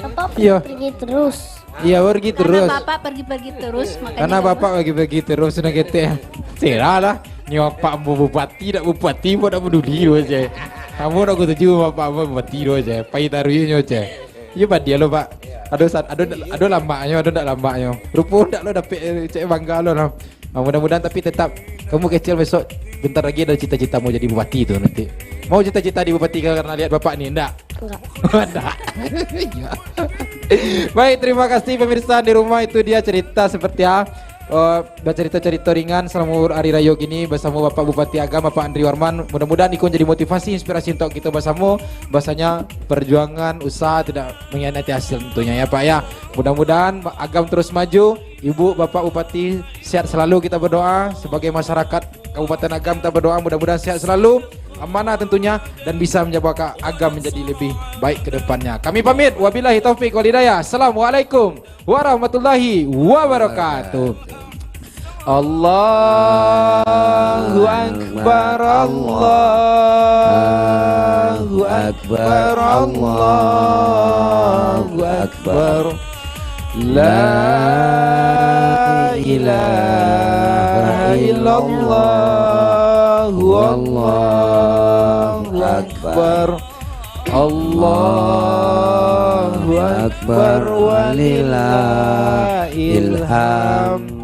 Bapak
Iya.
pergi terus.
Iya, pergi terus.
Karena Bapak pergi-pergi terus, makanya
Karena bapak bagi-bagi terus nak kata. Serah lah. Ni bapak mau bupati tak bupati pun tak peduli aja. Kamu nak setuju bapak mau bupati aja. Pai taruhnya aja. Ya pak dia lo Pak. Ada lambaknya, ada tak lambaknya. Rupa tak lo dapat cek bangga lo lah. Mudah-mudahan tapi tetap kamu kecil besok bentar lagi ada cita-cita mau jadi bupati tu nanti. Mau cita-cita di bupati karena lihat bapak ni enggak?
Enggak.
Enggak. Iya. Baik, terima kasih pemirsa di rumah, itu dia cerita seperti cerita-cerita ringan selama hari raya gini bersama Bapak Bupati Agam Bapak Andri Warman. Mudah-mudahan ikut jadi motivasi, inspirasi untuk kita bersama. Bahasanya perjuangan usaha tidak mengkhianati hasil tentunya ya Pak ya. Mudah-mudahan Agam terus maju. Ibu Bapak Bupati sehat selalu, kita berdoa. Sebagai masyarakat Kabupaten Agam kita berdoa mudah-mudahan sehat selalu, amanah tentunya, dan bisa menjaga Agam menjadi lebih baik ke depannya. Kami pamit, wabillahi taufik wal hidayah. Assalamualaikum warahmatullahi wabarakatuh. Allahu Akbar, Allahu Akbar, Allahu Akbar. La ilaha illallah, Allahu Akbar, Allahu Akbar, walillahil hamd.